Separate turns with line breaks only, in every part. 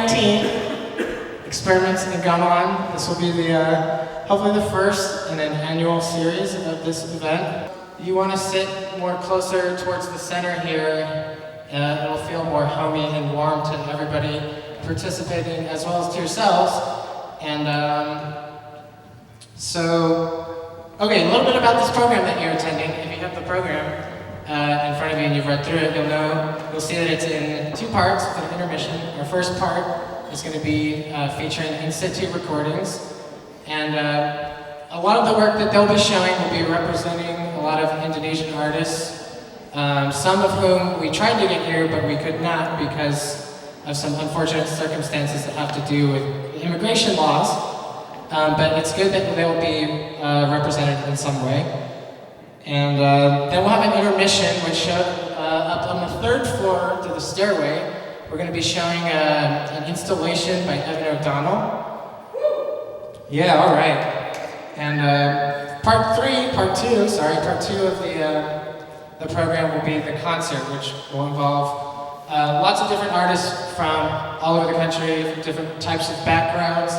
2019, Experiments in Gamelan. This will be the hopefully the first in an annual series of this event. You want to sit more closer towards the center here. It'll feel more homey and warm to everybody participating as well as to yourselves. And okay, a little bit about this program that you're attending. If you have the program in front of you and you've read through it, you'll see that it's in two parts with an intermission. Our first part is going to be featuring in-situ recordings, and a lot of the work that they'll be showing will be representing a lot of Indonesian artists, some of whom we tried to get here, but we could not because of some unfortunate circumstances that have to do with immigration laws. But it's good that they will be represented in some way. And then we'll have an intermission, which up on the third floor to the stairway, we're going to be showing an installation by Evan O'Donnell. Yeah, all right. And part two of the program will be the concert, which will involve lots of different artists from all over the country, from different types of backgrounds.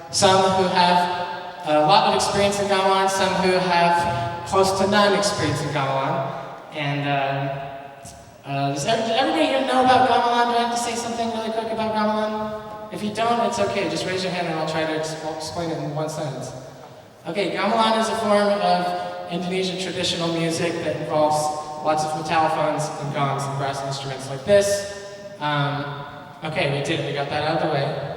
Some who have a lot of experience in gamelan, some who have close to none experience in gamelan. And does everybody here know about gamelan? Do I have to say something really quick about gamelan? If you don't, it's okay. Just raise your hand and I'll try to explain it in one sentence. Okay, gamelan is a form of Indonesian traditional music that involves lots of metallophones and gongs and brass instruments like this. Okay, we did it. We got that out of the way.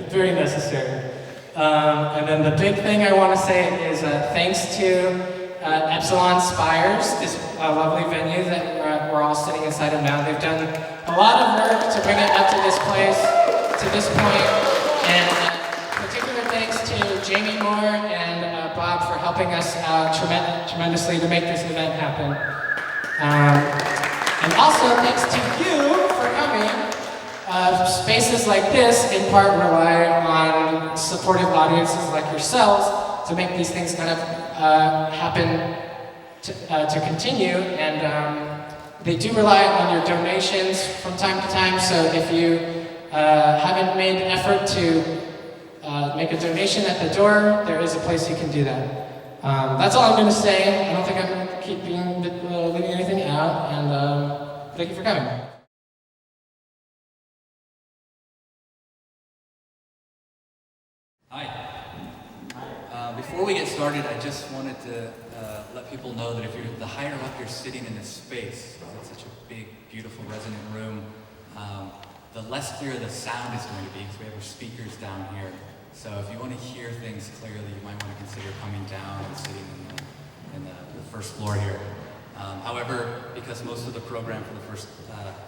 Very necessary. And then the big thing I want to say is thanks to Epsilon Spires, this lovely venue that we're all sitting inside of now. They've done a lot of work to bring it up to this place, to this point. And particular thanks to Jamie Moore and Bob for helping us out tremendously to make this event happen. And also thanks to you for coming. Spaces like this, in part, rely on supportive audiences like yourselves to make these things kind of happen to continue, and they do rely on your donations from time to time, so if you haven't made an effort to make a donation at the door, there is a place you can do that. That's all I'm going to say. I don't think I'm leaving anything out, and thank you for coming.
Hi. Before we get started, I just wanted to let people know that the higher up you're sitting in this space, because it's such a big, beautiful, resonant room, the less clear the sound is going to be, because we have our speakers down here. So if you want to hear things clearly, you might want to consider coming down and sitting in the first floor here. However, because most of the program for the first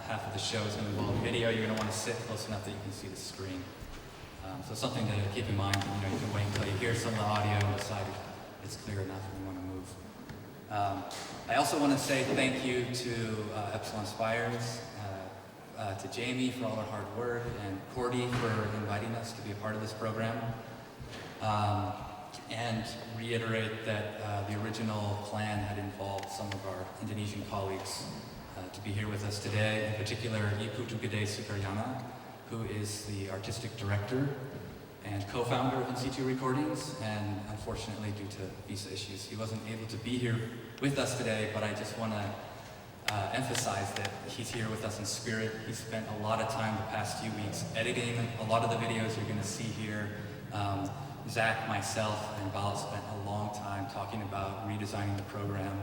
half of the show is going to involve video, you're going to want to sit close enough that you can see the screen. So something to keep in mind, you can wait until you hear some of the audio and decide if it's clear enough and you want to move. I also want to say thank you to Epsilon Spires, to Jamie for all her hard work, and Cordy for inviting us to be a part of this program. And reiterate that the original plan had involved some of our Indonesian colleagues to be here with us today, in particular Ibu Tugede Sukaryana, who is the artistic director and co-founder of In Situ Recordings, and unfortunately due to visa issues, he wasn't able to be here with us today, but I just want to emphasize that he's here with us in spirit. He spent a lot of time the past few weeks editing a lot of the videos you're going to see here. Zach, myself, and Bala spent a long time talking about redesigning the program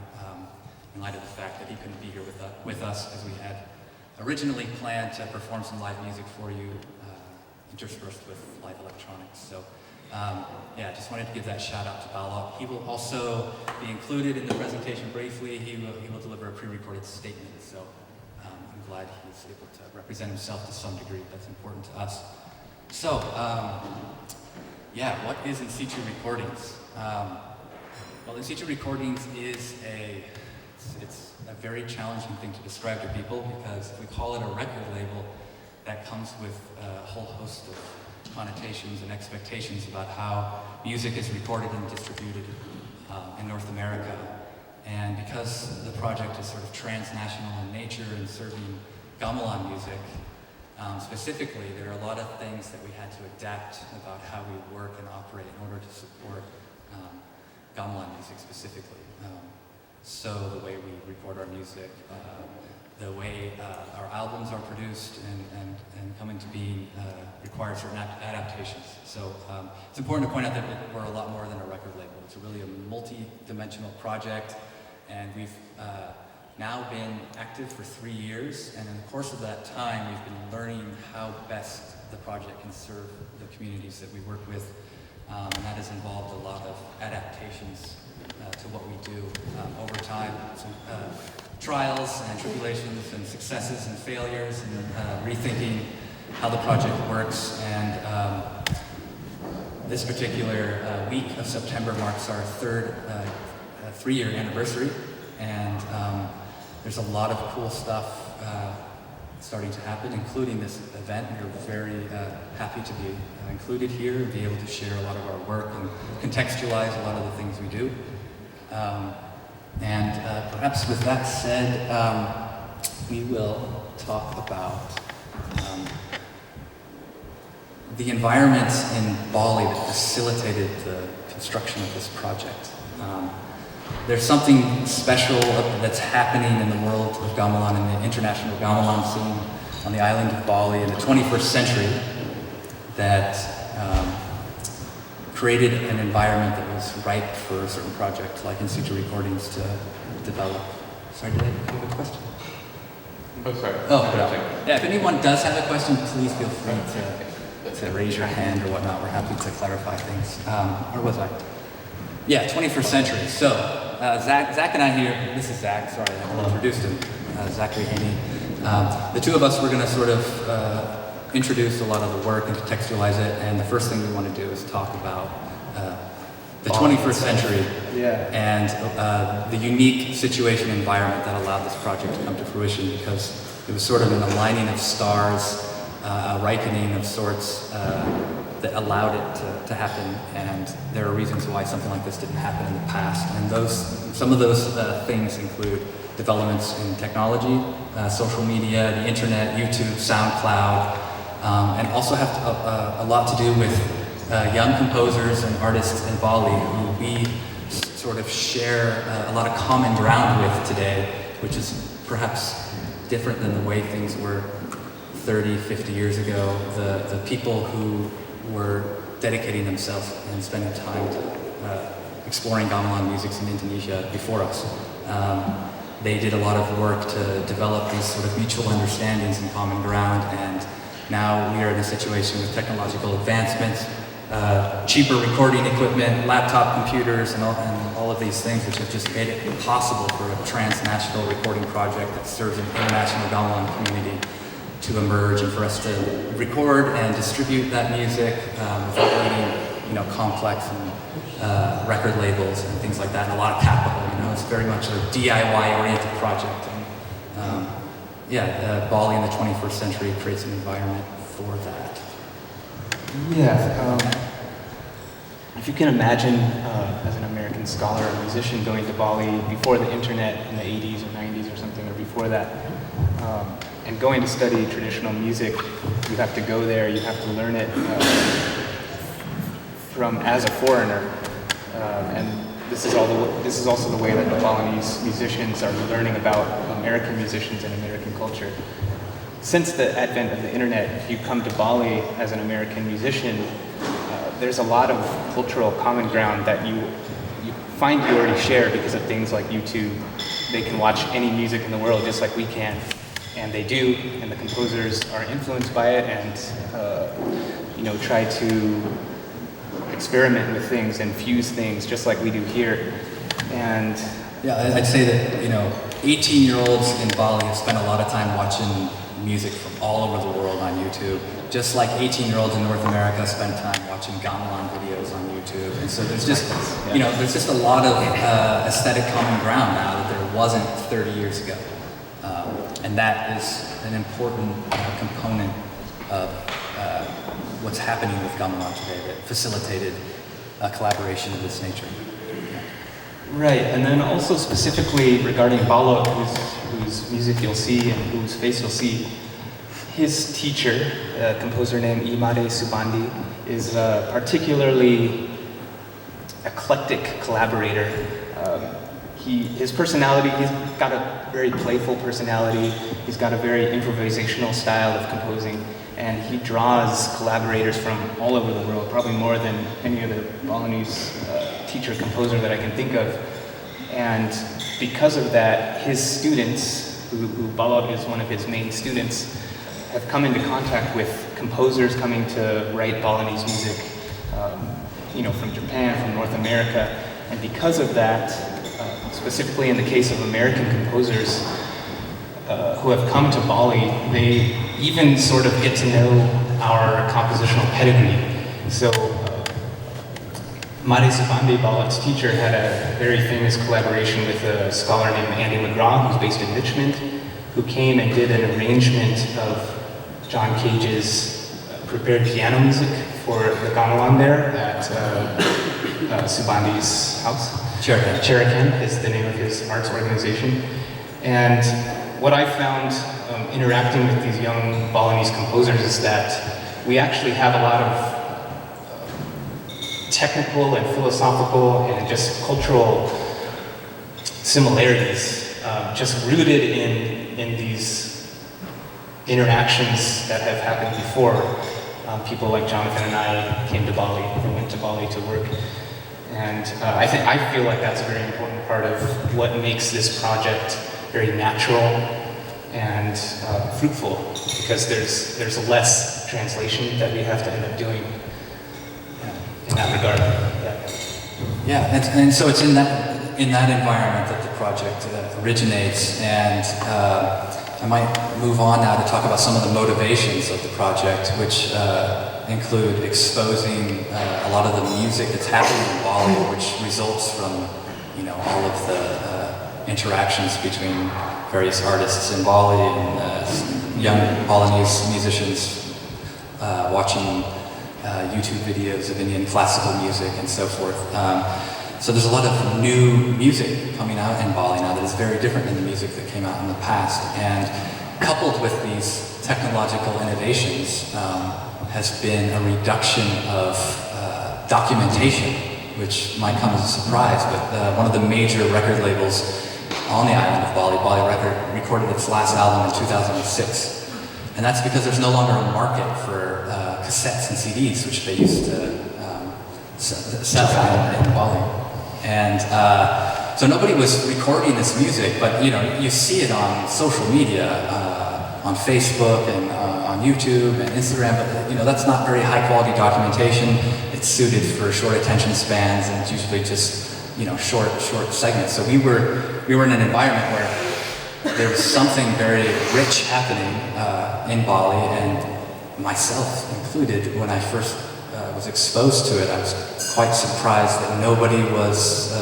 in light of the fact that he couldn't be here with us as we had originally planned to perform some live music for you, interspersed with live electronics. So, yeah, just wanted to give that shout out to Bala. He will also be included in the presentation briefly. He will deliver a pre-recorded statement. So, I'm glad he's able to represent himself to some degree. That's important to us. So, yeah, what is In Situ Recordings? Well, In Situ Recordings is it's a very challenging thing to describe to people, because if we call it a record label, that comes with a whole host of connotations and expectations about how music is recorded and distributed in North America. And because the project is sort of transnational in nature and serving gamelan music, specifically, there are a lot of things that we had to adapt about how we work and operate in order to support gamelan music specifically. So the way we record our music, the way our albums are produced and come into being requires certain adaptations. So it's important to point out that we're a lot more than a record label. It's really a multi-dimensional project, and we've now been active for 3 years, and in the course of that time, we've been learning how best the project can serve the communities that we work with, and that has involved a lot of adaptations to what we do over time. Some trials and tribulations and successes and failures and rethinking how the project works. And this particular week of September marks our third 3-year anniversary, and there's a lot of cool stuff starting to happen, including this event. We're very happy to be included here and be able to share a lot of our work and contextualize a lot of the things we do. And perhaps with that said, we will talk about the environment in Bali that facilitated the construction of this project. There's something special that's happening in the world of gamelan and the international gamelan scene on the island of Bali in the 21st century that created an environment that was ripe for a certain project like in situ recordings to develop. Sorry, did I have a question?
Oh, sorry.
Oh, yeah, if anyone does have a question, please feel free to raise your hand or whatnot. We're happy to clarify things. Where was I? Yeah, 21st century. So, Zach and I here, this is Zach, sorry, I haven't introduced him, Zachary Haney. The two of us, we're going to sort of introduce a lot of the work and contextualize it, and the first thing we want to do is talk about the 21st century and the unique situation and environment that allowed this project to come to fruition, because it was sort of an aligning of stars, a ripening of sorts that allowed it to happen, and there are reasons why something like this didn't happen in the past, and some of those things include developments in technology, social media, the internet, YouTube, SoundCloud, and also have a lot to do with young composers and artists in Bali who we sort of share a lot of common ground with today, which is perhaps different than the way things were 30, 50 years ago. The people who were dedicating themselves and spending time exploring gamelan music in Indonesia before us. They did a lot of work to develop these sort of mutual understandings and common ground, and now we are in a situation with technological advancements, cheaper recording equipment, laptop computers, and all of these things, which have just made it possible for a transnational recording project that serves an international gamelan community to emerge, and for us to record and distribute that music without needing, complex and record labels and things like that, and a lot of capital. It's very much a DIY-oriented project. And Bali in the 21st century creates an environment for that.
Yeah, if you can imagine, as an American scholar or musician, going to Bali before the internet in the 80s or 90s or something, or before that, and going to study traditional music, you have to go there, you have to learn it as a foreigner, and this is also the way that the Balinese musicians are learning about American musicians and American culture. Since the advent of the internet, if you come to Bali as an American musician, there's a lot of cultural common ground that you find you already share because of things like YouTube. They can watch any music in the world just like we can, and they do, and the composers are influenced by it and try to experiment with things and fuse things just like we do here. And
yeah, I'd say that 18-year-olds in Bali have spent a lot of time watching music from all over the world on YouTube, just like 18-year-olds in North America spend time watching gamelan videos on YouTube. And so there's just there's just a lot of aesthetic common ground now that there wasn't 30 years ago, and that is an important component of what's happening with gamelan today that facilitated a collaboration of this nature.
Right, and then also specifically regarding Balot, whose music you'll see and whose face you'll see, his teacher, a composer named Imade Subandi, is a particularly eclectic collaborator. His personality, he's got a very playful personality, he's got a very improvisational style of composing, and he draws collaborators from all over the world, probably more than any other Balinese teacher composer that I can think of. And because of that, his students, who Balot is one of his main students, have come into contact with composers coming to write Balinese music, from Japan, from North America. And because of that, specifically in the case of American composers who have come to Bali, they even sort of get to know our compositional pedigree. So Made Subandi, Balot's teacher, had a very famous collaboration with a scholar named Andy McGraw, who's based in Richmond, who came and did an arrangement of John Cage's prepared piano music for the gamelan there at Subandi's house. Cherakan is the name of his arts organization. And what I found interacting with these young Balinese composers is that we actually have a lot of technical and philosophical and just cultural similarities, just rooted in these interactions that have happened before. People like Jonathan and I came to Bali, or went to Bali to work. And I feel like that's a very important part of what makes this project very natural and fruitful, because there's less translation that we have to end up doing in that regard.
Yeah, and so it's in that environment that the project originates, and I might move on now to talk about some of the motivations of the project, which include exposing a lot of the music that's happening in Bali, which results from all of the interactions between various artists in Bali and young Balinese musicians watching YouTube videos of Indian classical music and so forth. So there's a lot of new music coming out in Bali now that is very different than the music that came out in the past. And coupled with these technological innovations has been a reduction of documentation, which might come as a surprise, but one of the major record labels on the island of Bali, Bali Record, recorded its last album in 2006. And that's because there's no longer a market for cassettes and CDs, which they used to sell in Bali. And so nobody was recording this music, but you see it on social media, on Facebook and on YouTube and Instagram, but that's not very high quality documentation. It's suited for short attention spans, and it's usually just short segments. So we were in an environment where there was something very rich happening in Bali, and myself included. When I first was exposed to it, I was quite surprised that nobody was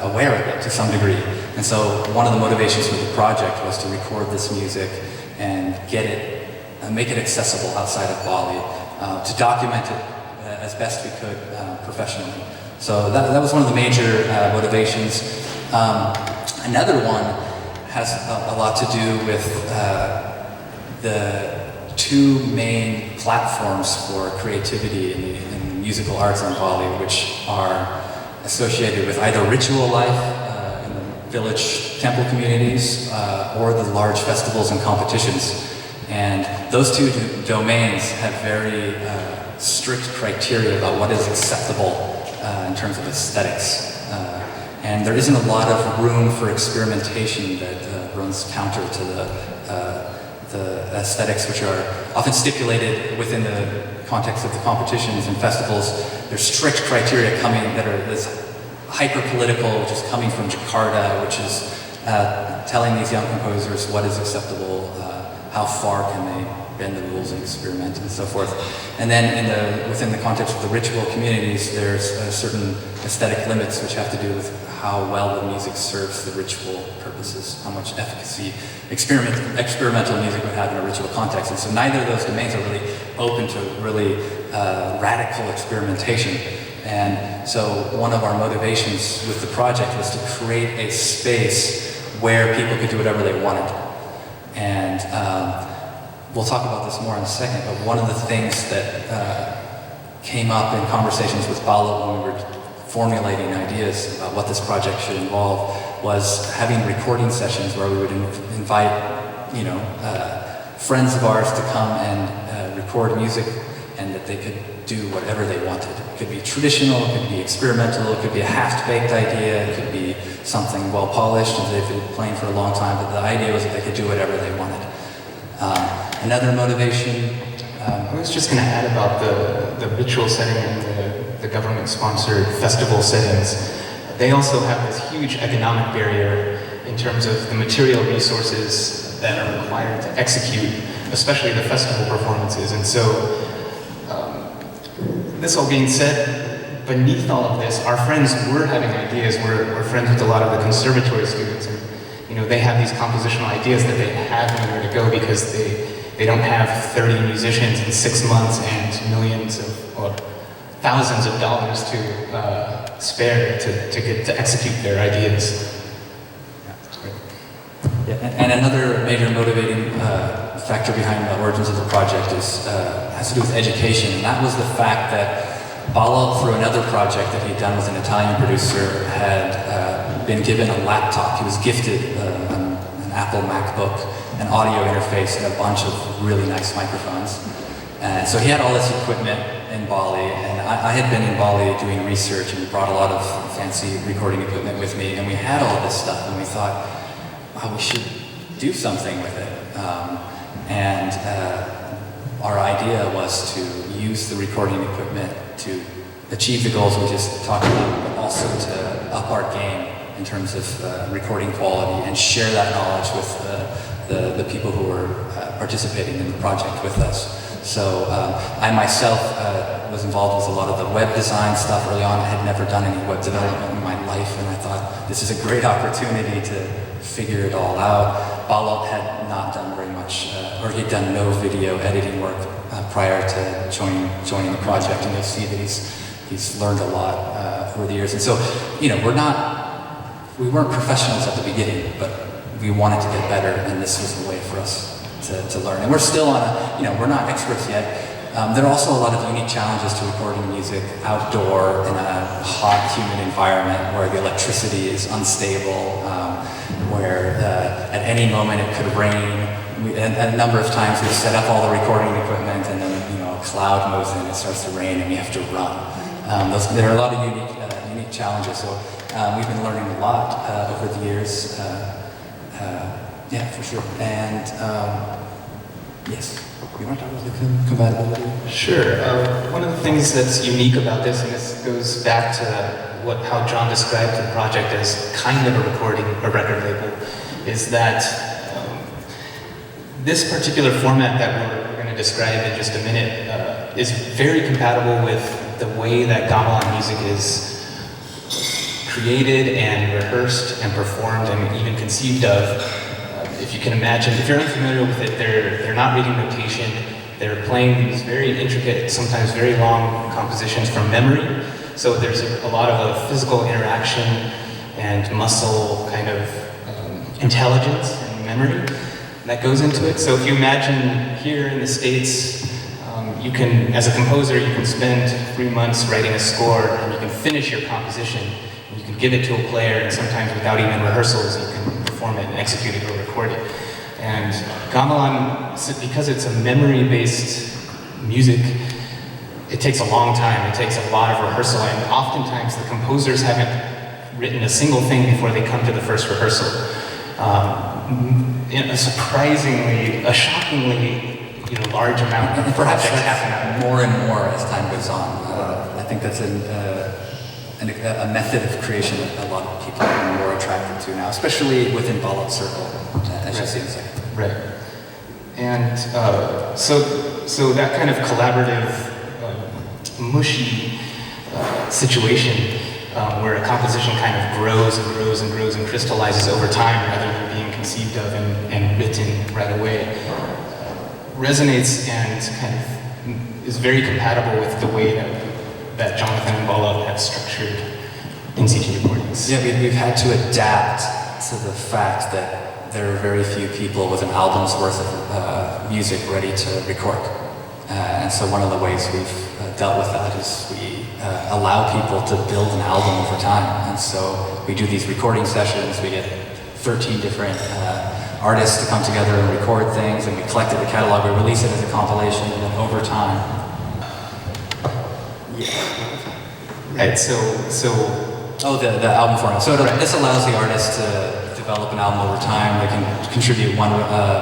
aware of it to some degree. And so one of the motivations for the project was to record this music and get it, make it accessible outside of Bali, to document it as best we could professionally. So that was one of the major motivations. Another one has a lot to do with the two main platforms for creativity in musical arts in Bali, which are associated with either ritual life in the village temple communities or the large festivals and competitions. And those two domains have very strict criteria about what is acceptable in terms of aesthetics. And there isn't a lot of room for experimentation that runs counter to the aesthetics, which are often stipulated within the context of the competitions and festivals. There's strict criteria coming that are this hyper-political, which is coming from Jakarta, which is telling these young composers what is acceptable, how far can they bend the rules and experiment, and so forth. And then within the context of the ritual communities, there's certain aesthetic limits which have to do with how well the music serves the ritual purposes, how much efficacy experimental music would have in a ritual context. And so neither of those domains are really open to really radical experimentation. And so one of our motivations with the project was to create a space where people could do whatever they wanted. And we'll talk about this more in a second, but one of the things that came up in conversations with Balo when we were formulating ideas about what this project should involve was having recording sessions where we would invite, friends of ours to come and record music, and that they could do whatever they wanted. It could be traditional, it could be experimental, it could be a half-baked idea, it could be something well-polished and they've been playing for a long time, but the idea was that they could do whatever they wanted. Another motivation...
I was just going to add about the ritual setting and the government-sponsored festival settings. They also have this huge economic barrier in terms of the material resources that are required to execute, especially the festival performances. And so, this all being said, beneath all of this, our friends were having ideas. We're friends with a lot of the conservatory students, and they have these compositional ideas that they have nowhere to go because they don't have 30 musicians in 6 months and millions or thousands of dollars to spare to execute their ideas.
Yeah, that's great. Yeah, and another major motivating factor behind the origins of the project has to do with education, and that was the fact that Balo, through another project that he'd done with an Italian producer, had been given a laptop. He was gifted an Apple MacBook, an audio interface, and a bunch of really nice microphones. And so he had all this equipment in Bali, and I had been in Bali doing research and brought a lot of fancy recording equipment with me, and we had all this stuff, and we thought, wow, we should do something with it. Our idea was to use the recording equipment to achieve the goals we just talked about, but also to up our game in terms of recording quality and share that knowledge with the people who were participating in the project with us. So I myself was involved with a lot of the web design stuff early on. I had never done any web development in my life, and I thought this is a great opportunity to figure it all out. Balo had not done very much, or he'd done no video editing work prior to joining the project, and you'll see that he's learned a lot over the years. And so, we weren't professionals at the beginning, but we wanted to get better, and this was the way for us to learn. And we're still on we're not experts yet. There are also a lot of unique challenges to recording music outdoor in a hot, humid environment where the electricity is unstable, where at any moment it could rain. A number of times we've set up all the recording equipment and then a cloud moves in, it starts to rain, and we have to run. There are a lot of unique challenges, so we've been learning a lot over the years. Yeah, for sure. And yes, you want to talk about the compatibility?
Sure. One of the things that's unique about this, and this goes back to how John described the project as kind of a record label, is that this particular format that we're going to describe in just a minute is very compatible with the way that gamelan music is created and rehearsed and performed and even conceived of. If you can imagine, if you're unfamiliar with it, they're not reading notation. They're playing these very intricate, sometimes very long compositions from memory. So there's a lot of physical interaction and muscle kind of intelligence and memory that goes into it. So if you imagine here in the States, you can, as a composer, you can spend 3 months writing a score, and you can finish your composition, and you can give it to a player, and sometimes without even rehearsals, you can perform it and execute it or record it. And gamelan, because it's a memory-based music, it takes a long time, it takes a lot of rehearsal, and oftentimes the composers haven't written a single thing before they come to the first rehearsal. A shockingly large amount of projects happen
more and more as time goes on. I think that's a method of creation that a lot of people are more attracted to now, especially within Balo's circle, as you'll see in a second.
Right. And so that kind of collaborative, mushy situation where a composition kind of grows and grows and grows and crystallizes over time rather than being conceived of and written right away, resonates and kind of is very compatible with the way that that Jonathan and Bala have structured in situ recordings?
Yeah, we've had to adapt to the fact that there are very few people with an album's worth of music ready to record. And so one of the ways we've dealt with that is we allow people to build an album over time. And so we do these recording sessions, we get 13 different artists to come together and record things, and we collect it in a catalog, we release it as a compilation, and then over time.
Right, so
Oh, the album format. So this allows the artist to develop an album over time. They can contribute one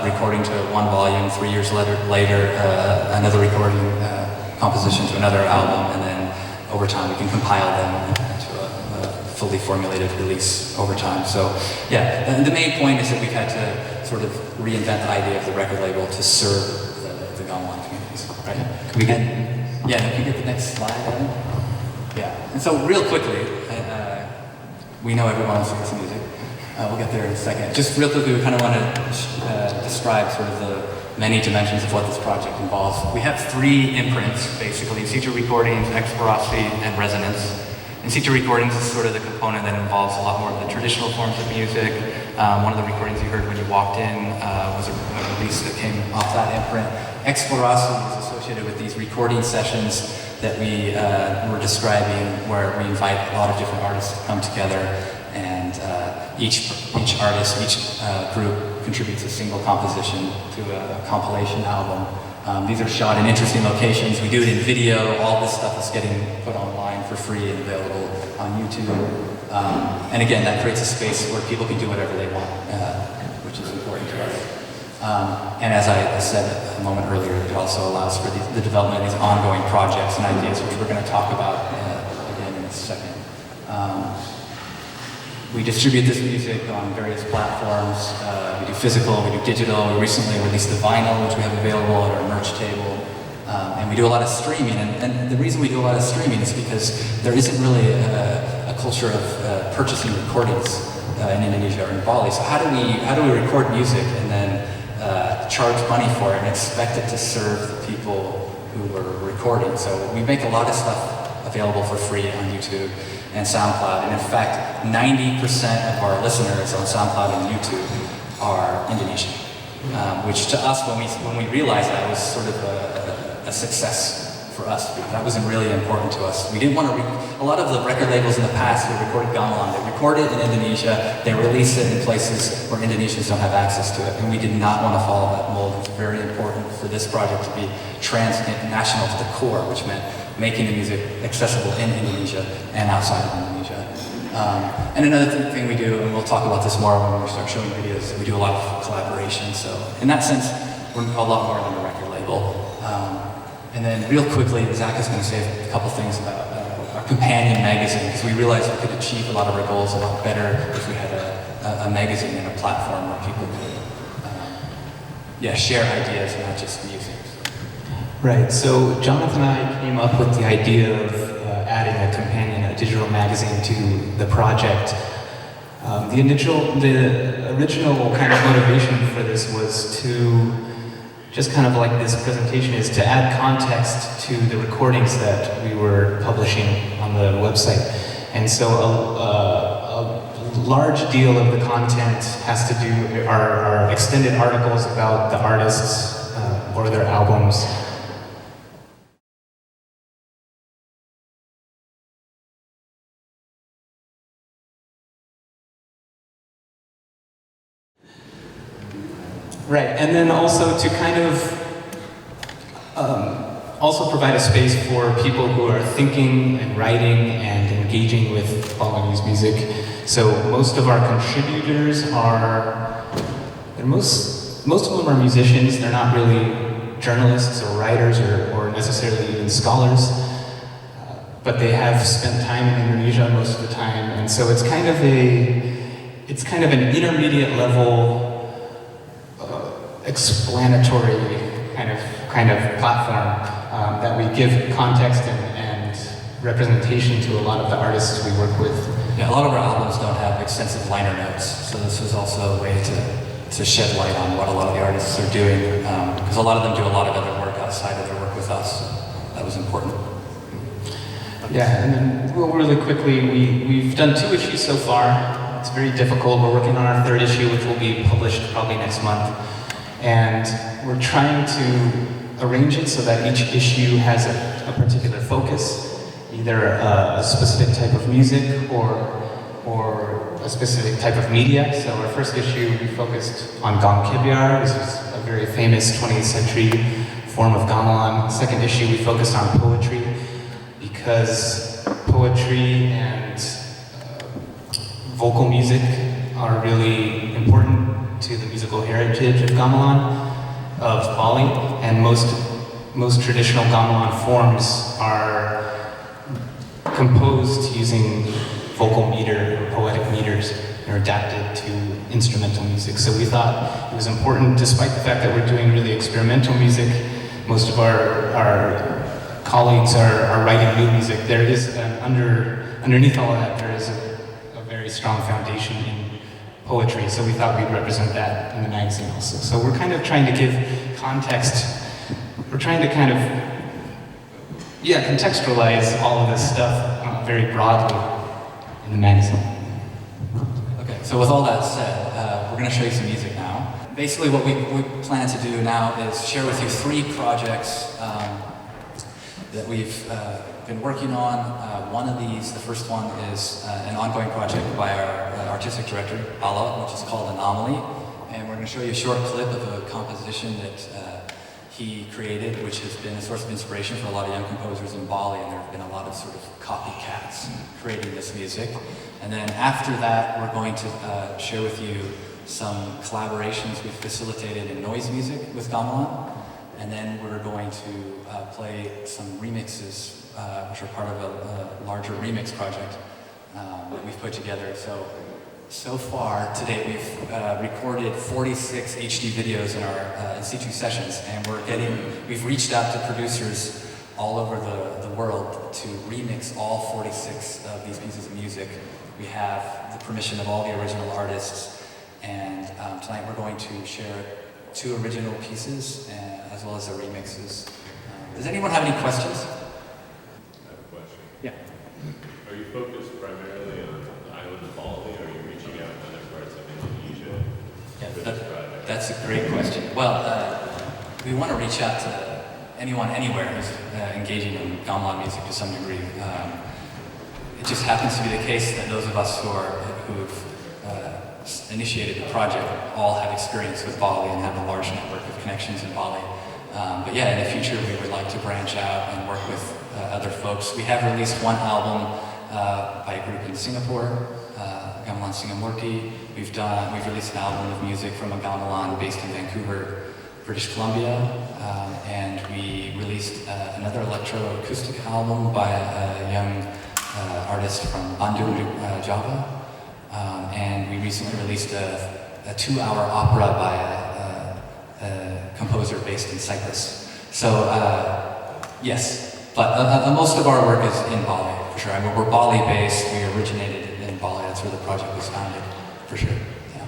recording to one volume, 3 years later another recording composition to another album, and then over time we can compile them into a fully formulated release over time. So yeah, and the main point is that we've had to sort of reinvent the idea of the record label to serve the Gamelan communities. Right? Can we get the next slide, Evan? Yeah, and so real quickly, we know everyone wants to listen to music. We'll get there in a second. Just real quickly, we kind of want to describe sort of the many dimensions of what this project involves. We have 3 imprints, basically: in situ recordings, exploration, and resonance. In situ recordings is sort of the component that involves a lot more of the traditional forms of music. One of the recordings you heard when you walked in was a release that came off that imprint. Exploration is associated with these recording sessions that we were describing, where we invite a lot of different artists to come together, and each artist, each group contributes a single composition to a compilation album. These are shot in interesting locations. We do it in video. All this stuff is getting put online for free and available on YouTube. And again, that creates a space where people can do whatever they want, which is important to us. And as I said a moment earlier, it also allows for the development of these ongoing projects and ideas, which we're going to talk about again in a second. We distribute this music on various platforms. We do physical, we do digital. We recently released the vinyl, which we have available at our merch table. And we do a lot of streaming. And the reason we do a lot of streaming is because there isn't really a culture of purchasing recordings in Indonesia or in Bali. So how do we record music and then charge money for it and expect it to serve the people who are recording? So we make a lot of stuff available for free on YouTube and SoundCloud. And in fact, 90% of our listeners on SoundCloud and YouTube are Indonesian, which to us, when we realized that, was sort of a success for us. That wasn't really important to us. We didn't want to. A lot of the record labels in the past who recorded Gamelan, they record it in Indonesia, they release it in places where Indonesians don't have access to it, and we did not want to follow that mold. It's very important for this project to be transnational to the core, which meant making the music accessible in Indonesia and outside of Indonesia. And another thing we do, and we'll talk about this more when we start showing videos, we do a lot of collaboration. So in that sense, we're a lot more than a record label. And then real quickly, Zach is going to say a couple things about our companion magazine, because we realized we could achieve a lot of our goals a lot better if we had a magazine and a platform where people could share ideas and not just music.
Right, so Jonathan and I came up with the idea of adding a companion, a digital magazine to the project. The original kind of motivation for this was to, just kind of like this presentation, is to add context to the recordings that we were publishing on the website. And so a large deal of the content has to do, are extended articles about the artists or their albums. Right, and then also to kind of also provide a space for people who are thinking and writing and engaging with Balinese music. So most of our contributors are, most of them are musicians. They're not really journalists or writers or necessarily even scholars, but they have spent time in Indonesia most of the time, and so it's kind of an intermediate level explanatory kind of platform that we give context and representation to a lot of the artists we work with.
Yeah, a lot of our albums don't have extensive liner notes, so this was also a way to shed light on what a lot of the artists are doing, because a lot of them do a lot of other work outside of their work with us. That was important.
Yeah, and then really quickly, we've done 2 issues so far. It's very difficult. We're working on our 3rd issue, which will be published probably next month. And we're trying to arrange it so that each issue has a particular focus, either a specific type of music or a specific type of media. So our first issue, we focused on Gong, which is a very famous 20th century form of gamelan. Second issue, we focused on poetry, because poetry and vocal music are really important to the musical heritage of gamelan, of Bali, and most traditional gamelan forms are composed using vocal meter, or poetic meters, and are adapted to instrumental music. So we thought it was important, despite the fact that we're doing really experimental music, most of our colleagues are writing new music. There is underneath all of that, there is a very strong foundation in poetry, so we thought we'd represent that in the magazine also. So we're kind of trying to give context. We're trying to kind of, contextualize all of this stuff very broadly in the magazine.
Okay, so with all that said, we're going to show you some music now. Basically what we plan to do now is share with you 3 projects that we've been working on. One of these, the first one, is an ongoing project by our artistic director, Ala, which is called Anomaly. And we're going to show you a short clip of a composition that he created, which has been a source of inspiration for a lot of young composers in Bali, and there have been a lot of sort of copycats creating this music. And then after that, we're going to share with you some collaborations we've facilitated in noise music with gamelan. And then we're going to play some remixes, which are part of a larger remix project that we've put together. So far, to date, we've recorded 46 HD videos in our in situ sessions, and we've reached out to producers all over the world to remix all 46 of these pieces of music. We have the permission of all the original artists, and tonight we're going to share 2 original pieces, as well as the remixes. Does anyone have any questions?
I have a question.
Yeah.
Are you focused primarily on the island of Bali, or are you reaching out to other parts of Indonesia for this project?
That's a great question. Well, we want to reach out to anyone, anywhere who's engaging in gamelan music to some degree. It just happens to be the case that those of us who've initiated the project all have experience with Bali and have a large network of connections in Bali. But yeah, in the future we would like to branch out and work with other folks. We have released 1 album by a group in Singapore, Gamelan Singamurti. We've released an album of music from a gamelan based in Vancouver, British Columbia, and we released another electroacoustic album by a young artist from Bandung, Java. And we recently released a 2-hour opera by a composer based in Cyprus. So, yes, but most of our work is in Bali, for sure. I mean, we're Bali-based. We originated in Bali. That's where the project was founded, for sure. Yeah.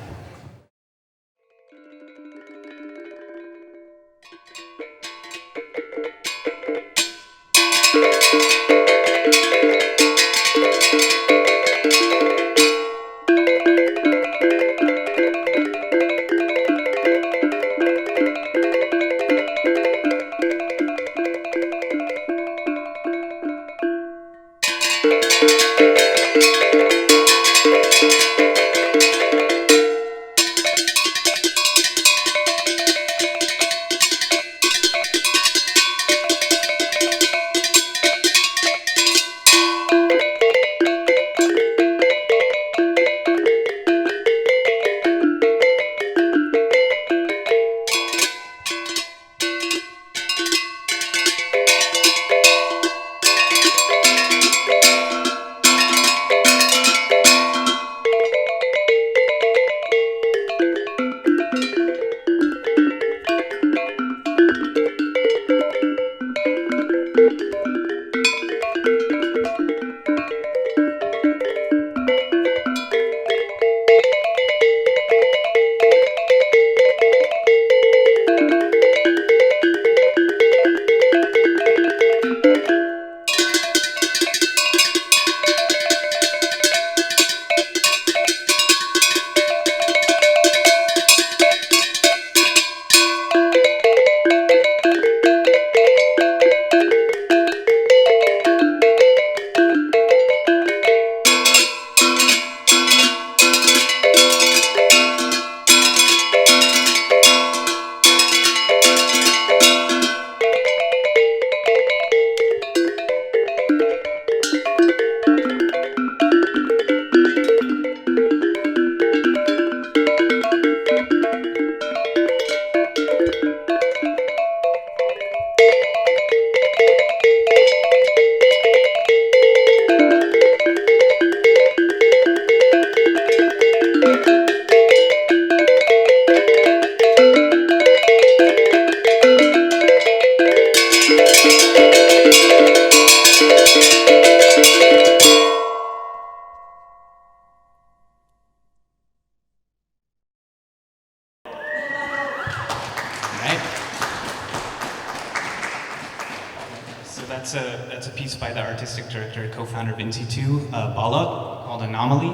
that's a piece by the artistic director, co-founder of In-Situ, Balot, called Anomaly.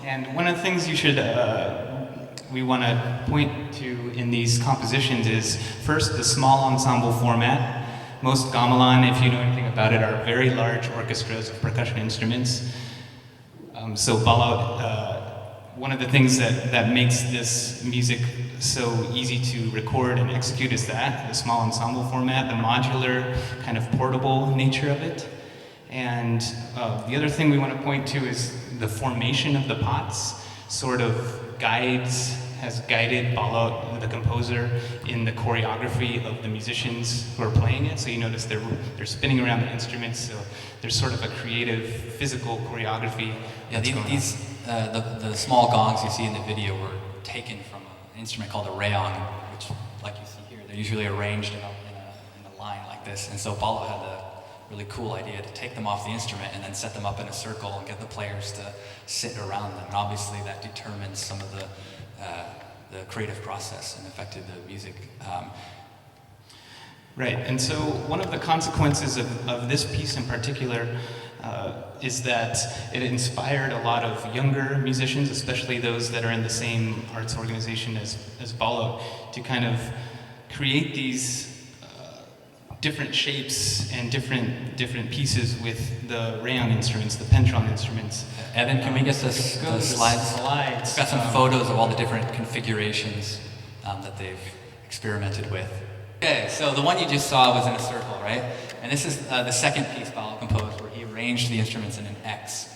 And one of the things we want to point to in these compositions is, first, the small ensemble format. Most gamelan, if you know anything about it, are very large orchestras of percussion instruments. So Balot, one of the things that makes this music so easy to record and execute is the small ensemble format, the modular, kind of portable nature of it. And the other thing we want to point to is the formation of the pots sort of has guided Balot, the composer, in the choreography of the musicians who are playing it. So you notice they're spinning around the instruments, so there's sort of a creative, physical choreography.
Yeah, the small gongs you see in the video were taken from an instrument called a rayong, which, like you see here, they're usually arranged in a line like this. And so Balot had the really cool idea to take them off the instrument and then set them up in a circle and get the players to sit around them. And obviously that determines some of the creative process and affected the music.
Right, and so one of the consequences of this piece in particular is that it inspired a lot of younger musicians, especially those that are in the same arts organization as Balot, to kind of create these different shapes and different pieces with the rayong instruments, the pentron instruments.
Evan, can we get the slides? We've got some photos of all the different configurations that they've experimented with. Okay, so the one you just saw was in a circle, right? And this is the second piece Balot composed, where he arranged the instruments in an X.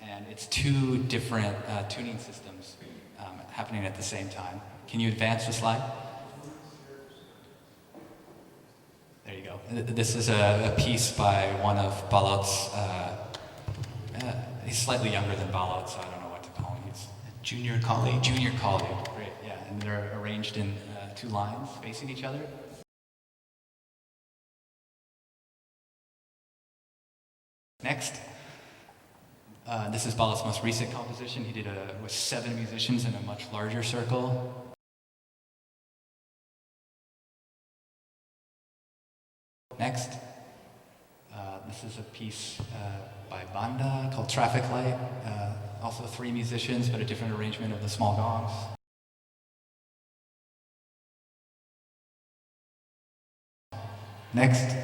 And it's two different tuning systems happening at the same time. Can you advance the slide? There you go. This is a piece by one of Balot's, he's slightly younger than Balot, so I don't know what to call him. He's a junior colleague. Junior colleague, great, yeah. And they're arranged in two lines facing each other. Next. This is Balot's most recent composition. He did with 7 musicians in a much larger circle. Next, this is a piece by Banda called Traffic Light. Also 3 musicians, but a different arrangement of the small gongs. Next,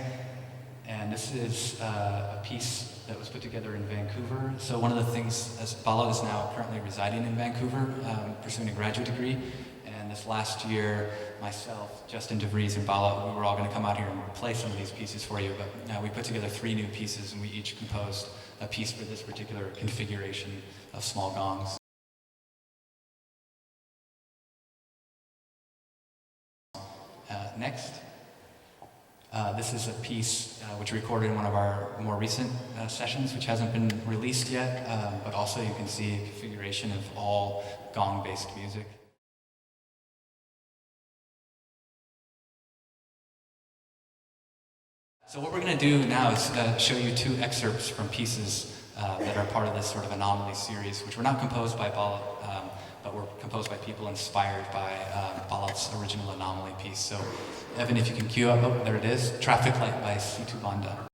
and this is a piece that was put together in Vancouver. So one of the things, as Balot is now currently residing in Vancouver, pursuing a graduate degree, and this last year, myself, Justin DeVries, and Balot, we were all going to come out here and play some of these pieces for you, but we put together 3 new pieces, and we each composed a piece for this particular configuration of small gongs. Next. This is a piece which we recorded in one of our more recent sessions, which hasn't been released yet, but also you can see a configuration of all gong-based music. So what we're going to do now is show you 2 excerpts from pieces that are part of this sort of anomaly series, which were not composed by Balot, but were composed by people inspired by Balot's original anomaly piece. So, Evan, if you can cue up, oh, there it is, Traffic Light by Situ Banda.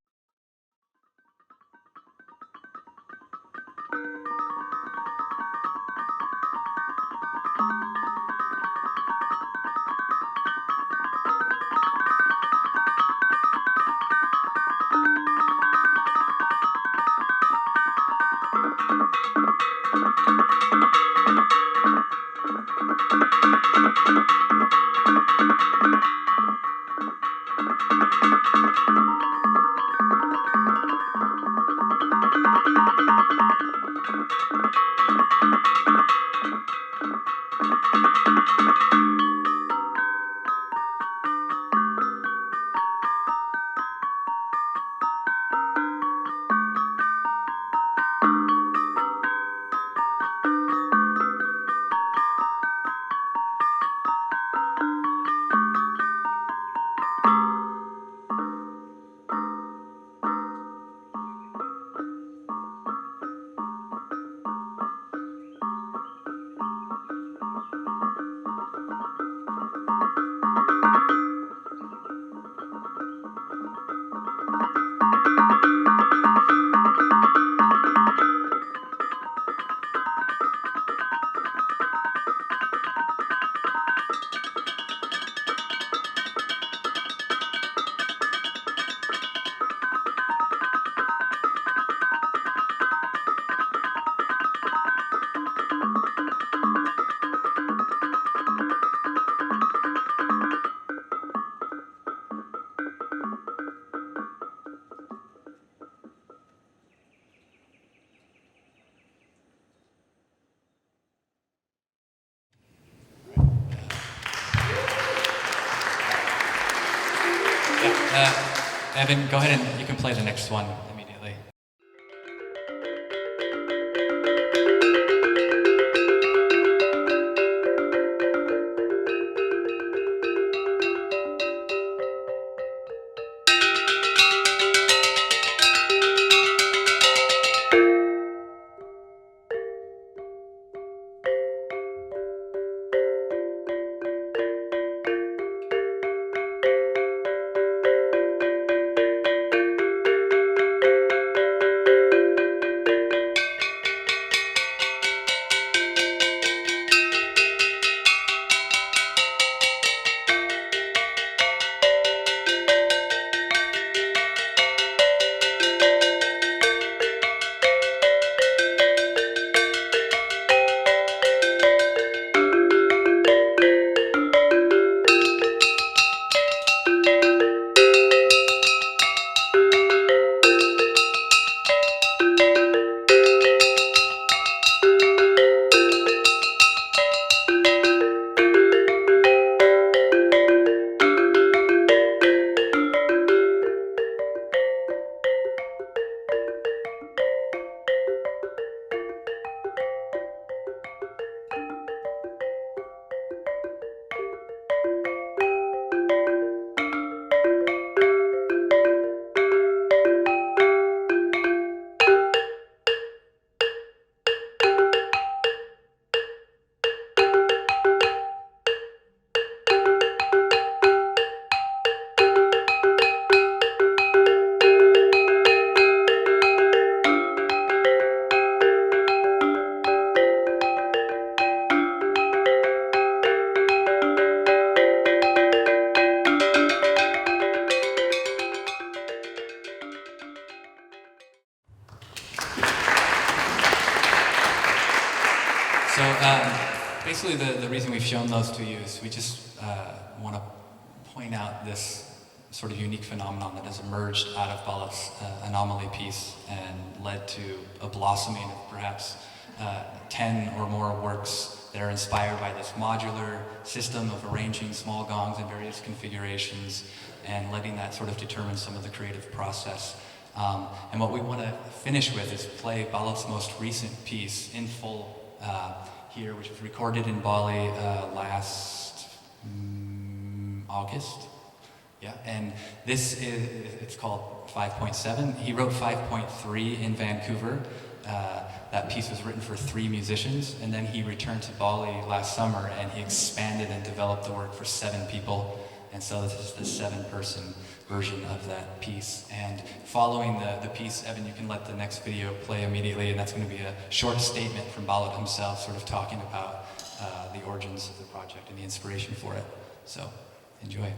Evan, go ahead and you can play the next one immediately. Basically, the reason we've shown those to you is we just want to point out this sort of unique phenomenon that has emerged out of Ballott's anomaly piece and led to a blossoming of perhaps 10 or more works that are inspired by this modular system of arranging small gongs in various configurations and letting that sort of determine some of the creative process. And what we want to finish with is play Ballott's most recent piece in full here, which was recorded in Bali last August. Yeah, and this is, it's called 5.7. He wrote 5.3 in Vancouver. That piece was written for 3 musicians, and then he returned to Bali last summer and he expanded and developed the work for 7 people. And so this is the 7-person version of that piece. And following the piece, Evan, you can let the next video play immediately, and that's going to be a short statement from Ballot himself, sort of talking about the origins of the project and the inspiration for it. So, enjoy.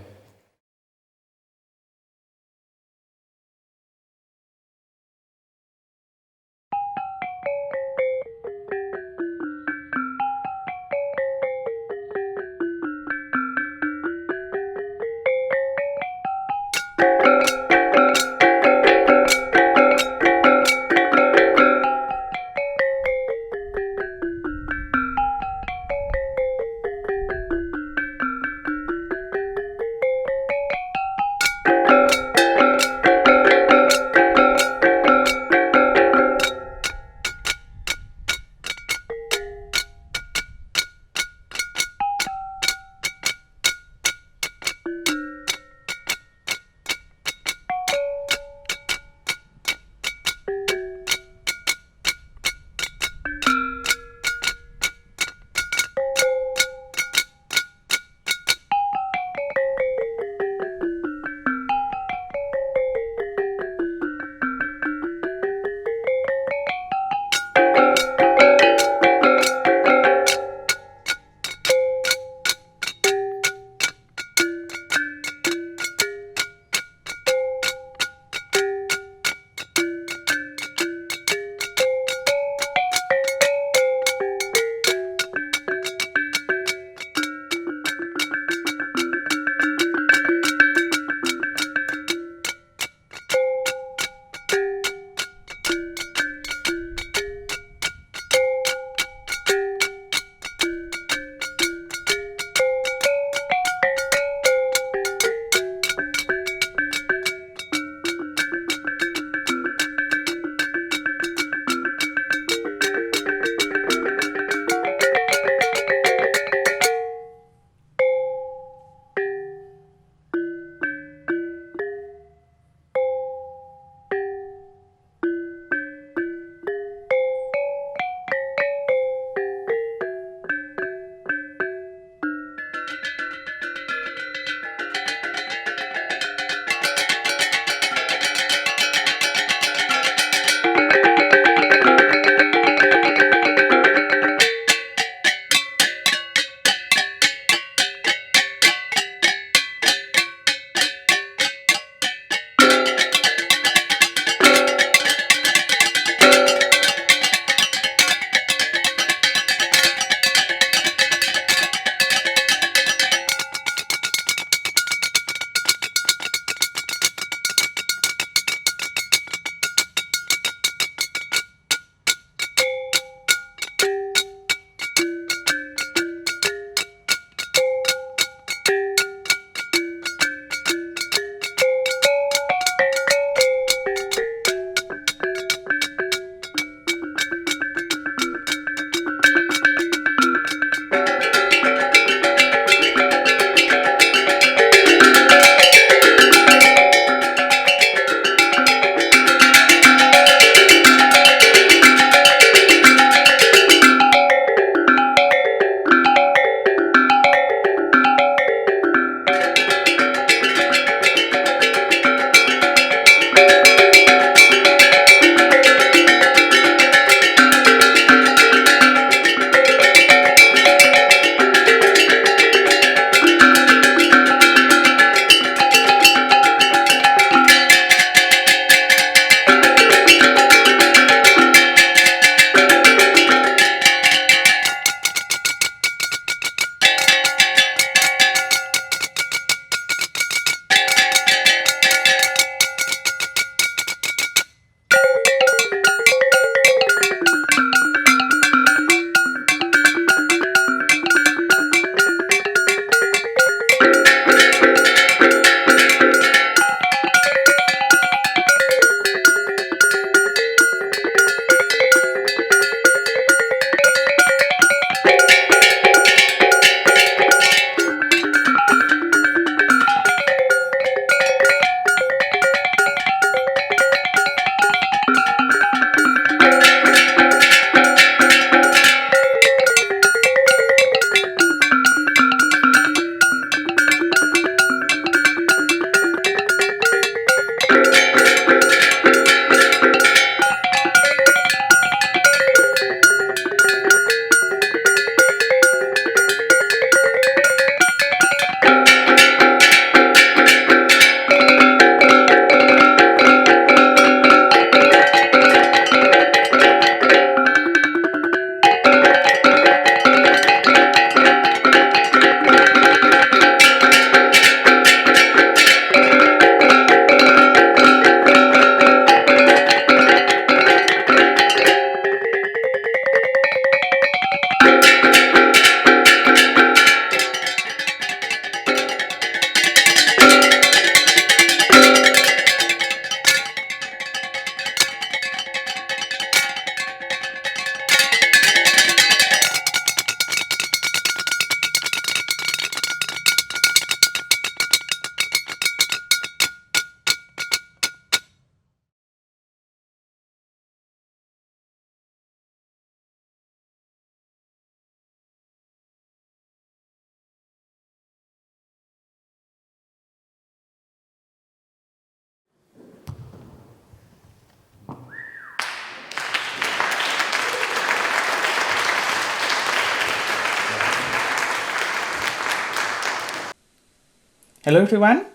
Hello everyone.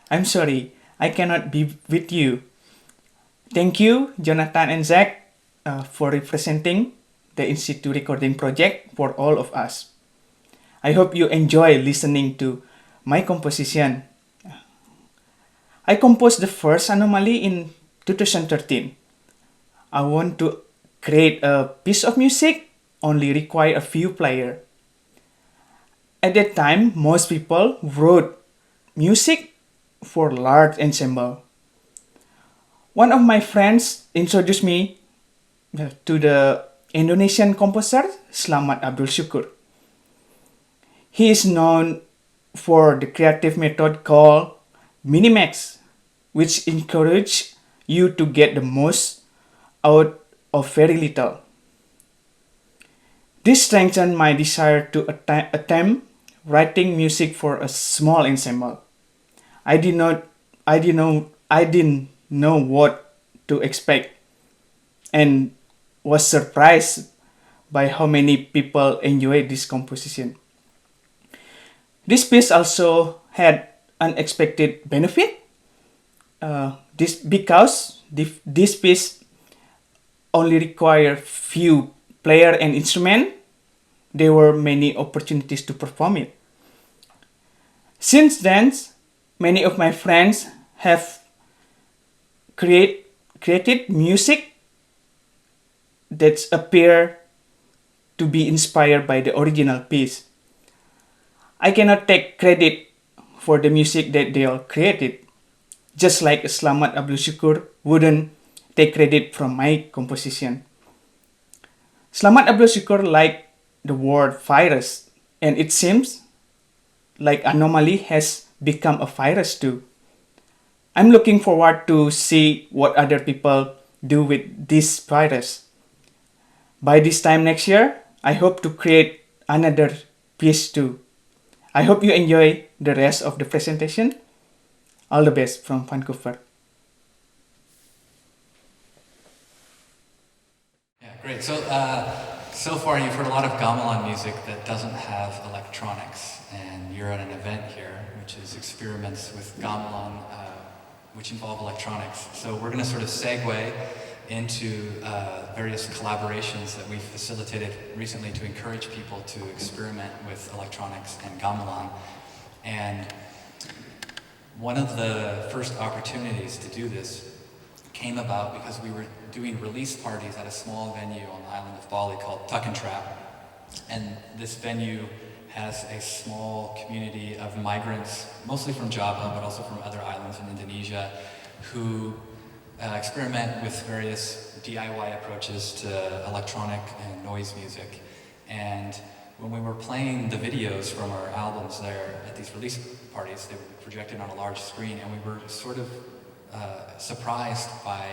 I'm sorry I cannot be with you. Thank you, Jonathan and Zach, for representing the Institute Recording Project for all of us. I hope you enjoy listening to my composition. I composed the first anomaly in 2013. I want to create a piece of music only require a few players. At that time, most people wrote music for large ensemble. One of my friends introduced me to the Indonesian composer Slamet Abdul Syukur. He is known for the creative method called Minimax, which encourage you to get the most out of very little. This strengthened my desire to attempt writing music for a small ensemble. I didn't know what to expect and was surprised by how many people enjoyed this composition. This piece also had unexpected benefit. This piece only require few player and instrument. There were many opportunities to perform it. Since then, many of my friends have created music that appear to be inspired by the original piece. I cannot take credit for the music that they all created, just like Slamet Abdul Syukur wouldn't take credit from my composition. Slamet Abdul Syukur liked the word virus, and it seems like Anomaly has become a virus too. I'm looking forward to see what other people do with this virus. By this time next year, I hope to create another piece too. I hope you enjoy the rest of the presentation. All the best from Vancouver.
Yeah, great. So far you've heard a lot of gamelan music that doesn't have electronics, and you're at an event here, which is experiments with gamelan, which involve electronics. So we're going to sort of segue into various collaborations that we've facilitated recently to encourage people to experiment with electronics and gamelan. And one of the first opportunities to do this came about because we were doing release parties at a small venue on the island of Bali called Tuck and Trap. And this venue has a small community of migrants, mostly from Java, but also from other islands in Indonesia, who experiment with various DIY approaches to electronic and noise music. And when we were playing the videos from our albums there at these release parties, they were projected on a large screen, and we were sort of surprised by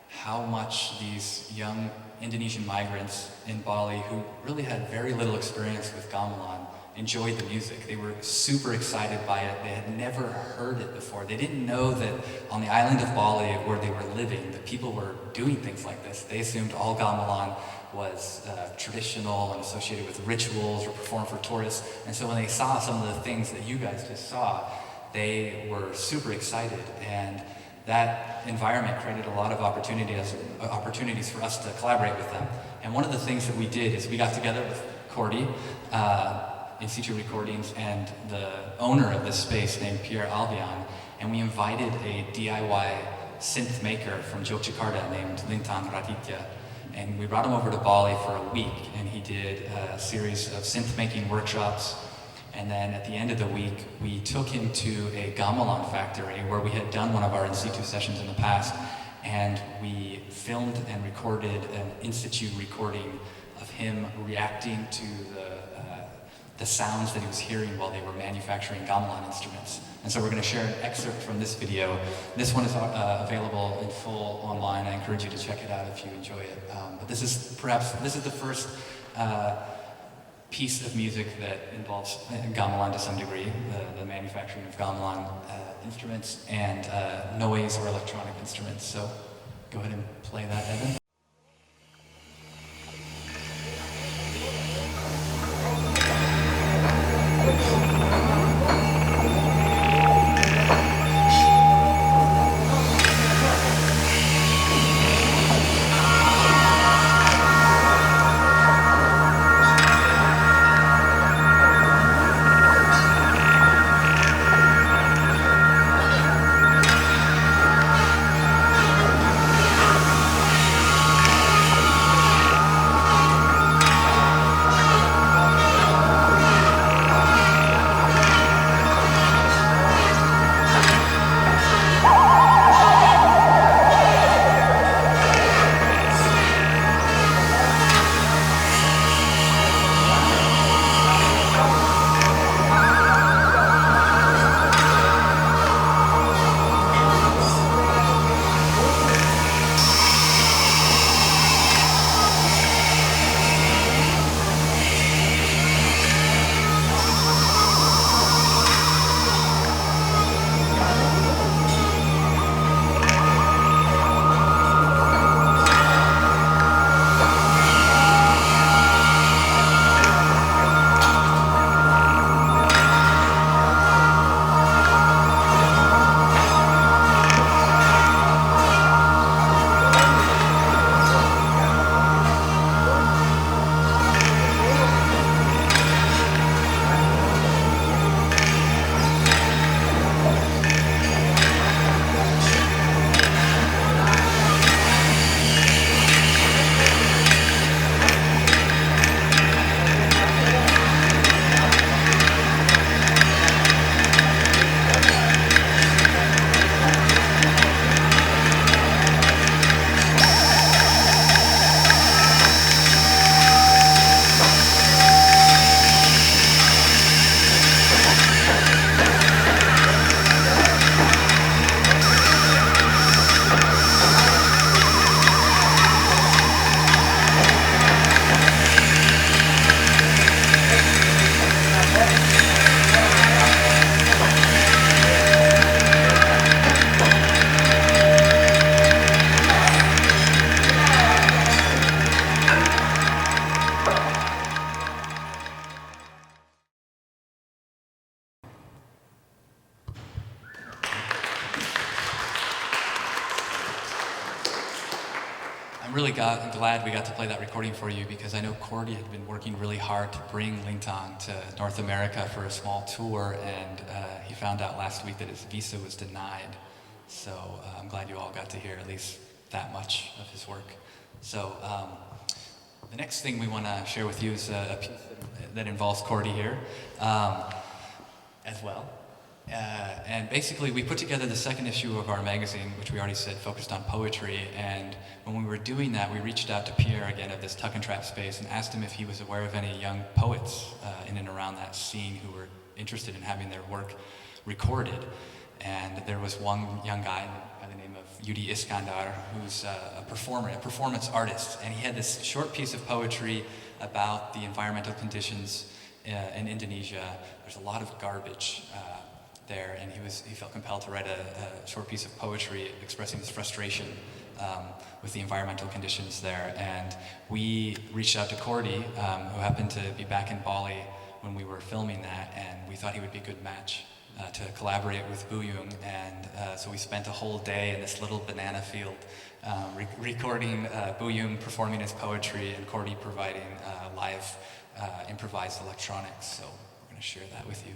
how much these young Indonesian migrants in Bali, who really had very little experience with gamelan, enjoyed the music. They were super excited by it. They had never heard it before. They didn't know that on the island of Bali, where they were living, that people were doing things like this. They assumed all gamelan was traditional and associated with rituals or performed for tourists. And so when they saw some of the things that you guys just saw, they were super excited. And that environment created a lot of opportunities for us to collaborate with them. And one of the things that we did is we got together with Cordy, in situ recordings, and the owner of this space named Pierre Albion, and we invited a DIY synth maker from Yogyakarta named Lintang Raditya. And we brought him over to Bali for a week, and he did a series of synth making workshops. And then at the end of the week, we took him to a gamelan factory where we had done one of our in situ sessions in the past, and we filmed and recorded an in situ recording of him reacting to the sounds that he was hearing while they were manufacturing gamelan instruments. And so we're going to share an excerpt from this video. This one is available in full online. I encourage you to check it out if you enjoy it. But this is the first piece of music that involves gamelan to some degree, the manufacturing of gamelan instruments and noise or electronic instruments. So go ahead and play that, Evan. glad we got to play that recording for you because I know Cordy had been working really hard to bring Lingtang to North America for a small tour, and he found out last week that his visa was denied. So I'm glad you all got to hear at least that much of his work. So the next thing we want to share with you is a piece that involves Cordy here as well. And basically, we put together the second issue of our magazine, which we already said focused on poetry. And when we were doing that, we reached out to Pierre again of this Tuck and Trap space and asked him if he was aware of any young poets in and around that scene who were interested in having their work recorded. And there was one young guy by the name of Yudi Iskandar, who's a performer, a performance artist. And he had this short piece of poetry about the environmental conditions in Indonesia. There's a lot of garbage there, and he felt compelled to write a short piece of poetry expressing his frustration with the environmental conditions there. And we reached out to Cordy, who happened to be back in Bali when we were filming that, and we thought he would be a good match to collaborate with Buyung. And so we spent a whole day in this little banana field recording Buyung performing his poetry and Cordy providing live improvised electronics. So we're going to share that with you.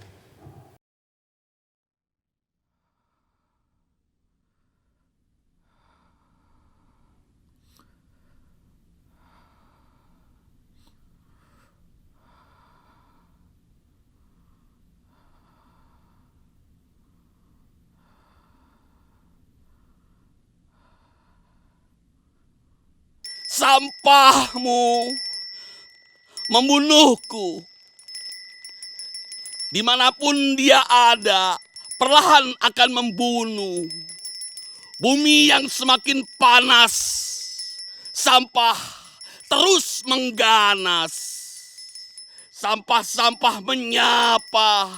Sampahmu membunuhku. Dimanapun dia ada, perlahan akan membunuh. Bumi yang semakin panas, sampah terus mengganas. Sampah-sampah menyapa,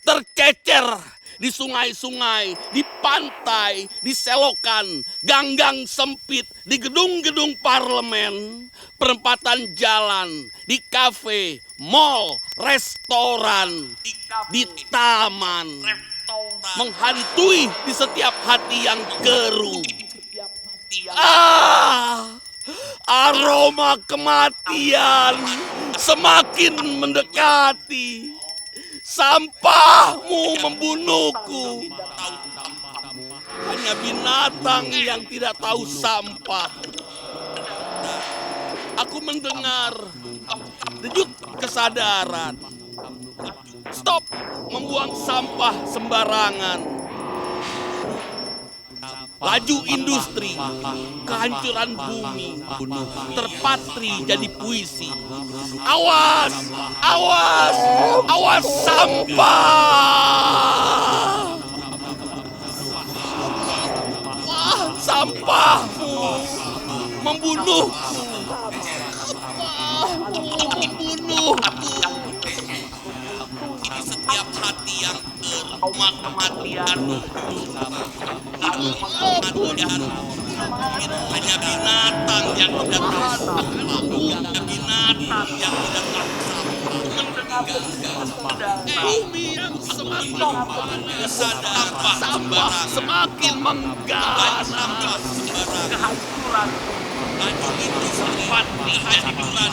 tercecer di sungai-sungai, di pantai, di selokan, gang-gang sempit, di gedung-gedung parlemen, perempatan jalan, di kafe, mall, restoran, di taman, menghantui di setiap hati yang keruh. Aroma kematian semakin mendekati. Sampahmu membunuhku. Hanya binatang yang tidak tahu sampah. Aku mendengar denyut kesadaran. Stop membuang sampah sembarangan. Laju industri, kehancuran bumi, terpatri jadi puisi. Awas, awas, awas sampah. Wah, sampahmu membunuhku. Membunuhku. Di setiap hati yang teruma kematian. Hanya binatang yang tidak tahu sampah. Hanya binatang yang tidak tahu sampah. Bumi yang semakin sampah semakin mengganas. Kehancuran. Laju industri kehancuran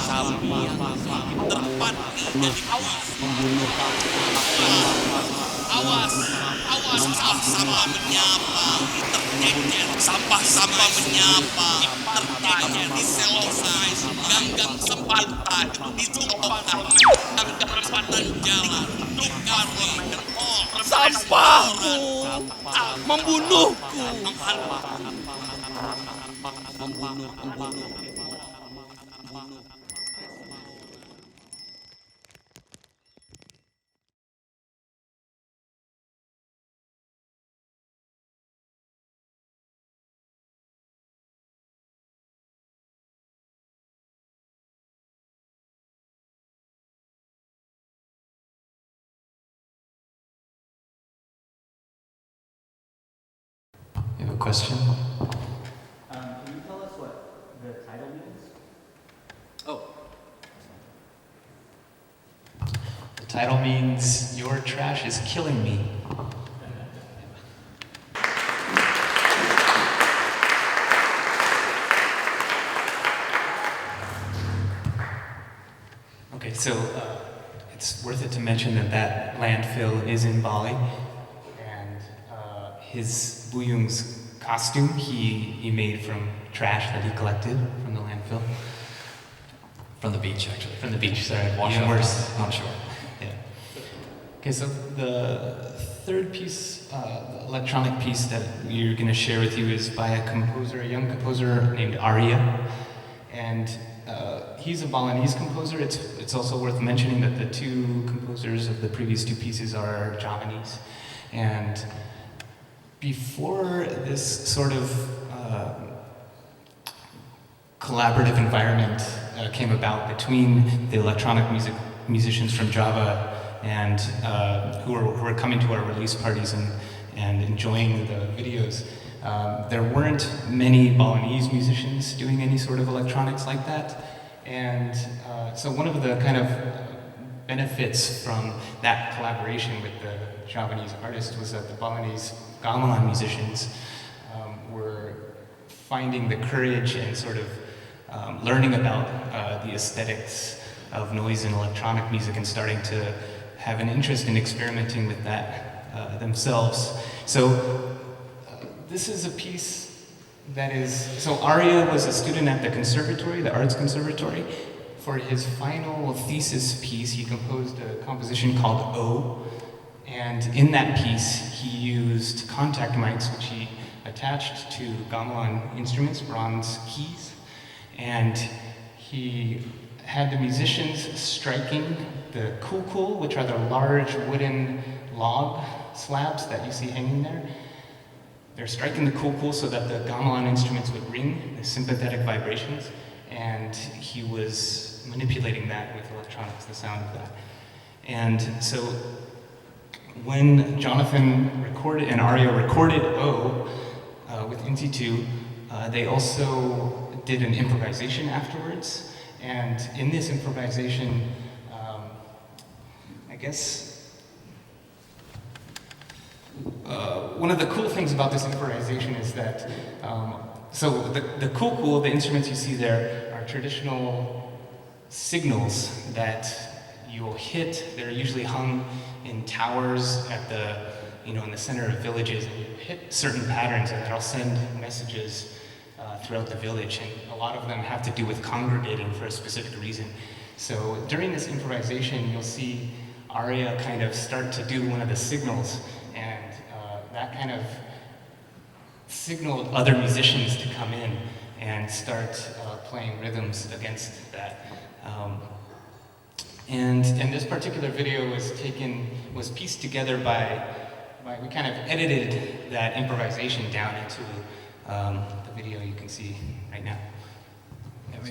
terpatri jadi membunuh. Awas, awas, sampah menyapa, tercecer, sampah menyapa, tercecer di selokan, gang-gang sempit, di tungkokan, gang-gang perempatan jalan, di kafe, dan mall. Sampahmu membunuhku. Membunuh.
You have a question?
Can you tell us what the title means?
Oh.
The title means your trash is killing me.
Okay, so it's worth it to mention that that landfill is in Bali, and his Buyung's costume he made from trash that he collected from the landfill.
From the beach, actually.
From the beach, sorry.
Wash
Even
up
worse.
on shore.
Yeah. Okay, so the third piece, the electronic piece that we're going to share with you is by a composer, a young composer named Arya. And he's a Balinese composer. It's also worth mentioning that the two composers of the previous two pieces are Javanese. And before this sort of collaborative environment came about between the electronic musicians from Java and who were coming to our release parties and enjoying the videos, there weren't many Balinese musicians doing any sort of electronics like that. And so one of the kind of benefits from that collaboration with the Javanese artist was that the Balinese Gamelan musicians were finding the courage and sort of learning about the aesthetics of noise and electronic music and starting to have an interest in experimenting with that themselves. So this is a piece that is, so Arya was a student at the conservatory, the Arts Conservatory. For his final thesis piece, he composed a composition called O, and in that piece, he used contact mics, which he attached to gamelan instruments, bronze keys, and he had the musicians striking the kukul, which are the large wooden log slabs that you see hanging there. They're striking the kukul so that the gamelan instruments would ring, the sympathetic vibrations, and he was manipulating that with electronics, the sound of that. And so when Jonathan recorded and Arya recorded O with INSI2, they also did an improvisation afterwards. And in this improvisation, I guess one of the cool things about this improvisation is that, so the kukul, the instruments you see there, are traditional signals that you will hit. They're usually hung in towers at the, in the center of villages, and you hit certain patterns and that'll send messages throughout the village, and a lot of them have to do with congregating for a specific reason. So during this improvisation, you'll see Arya kind of start to do one of the signals, and that kind of signaled other musicians to come in and start playing rhythms against that. And this particular video was pieced together by we kind of edited that improvisation down into the video you can see right now.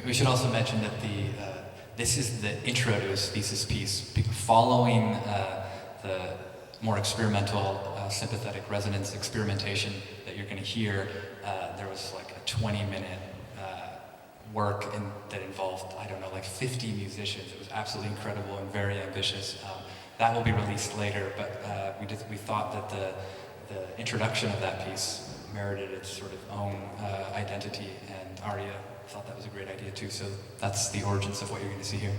We should also mention that this is the intro to his thesis piece. Following the more experimental sympathetic resonance experimentation that you're going to hear, there was like a 20-minute work that involved, I don't know, like 50 musicians. It was absolutely incredible and very ambitious. That will be released later, but we thought that the introduction of that piece merited its sort of own identity, and Arya thought that was a great idea too, so that's the origins of what you're going to see here.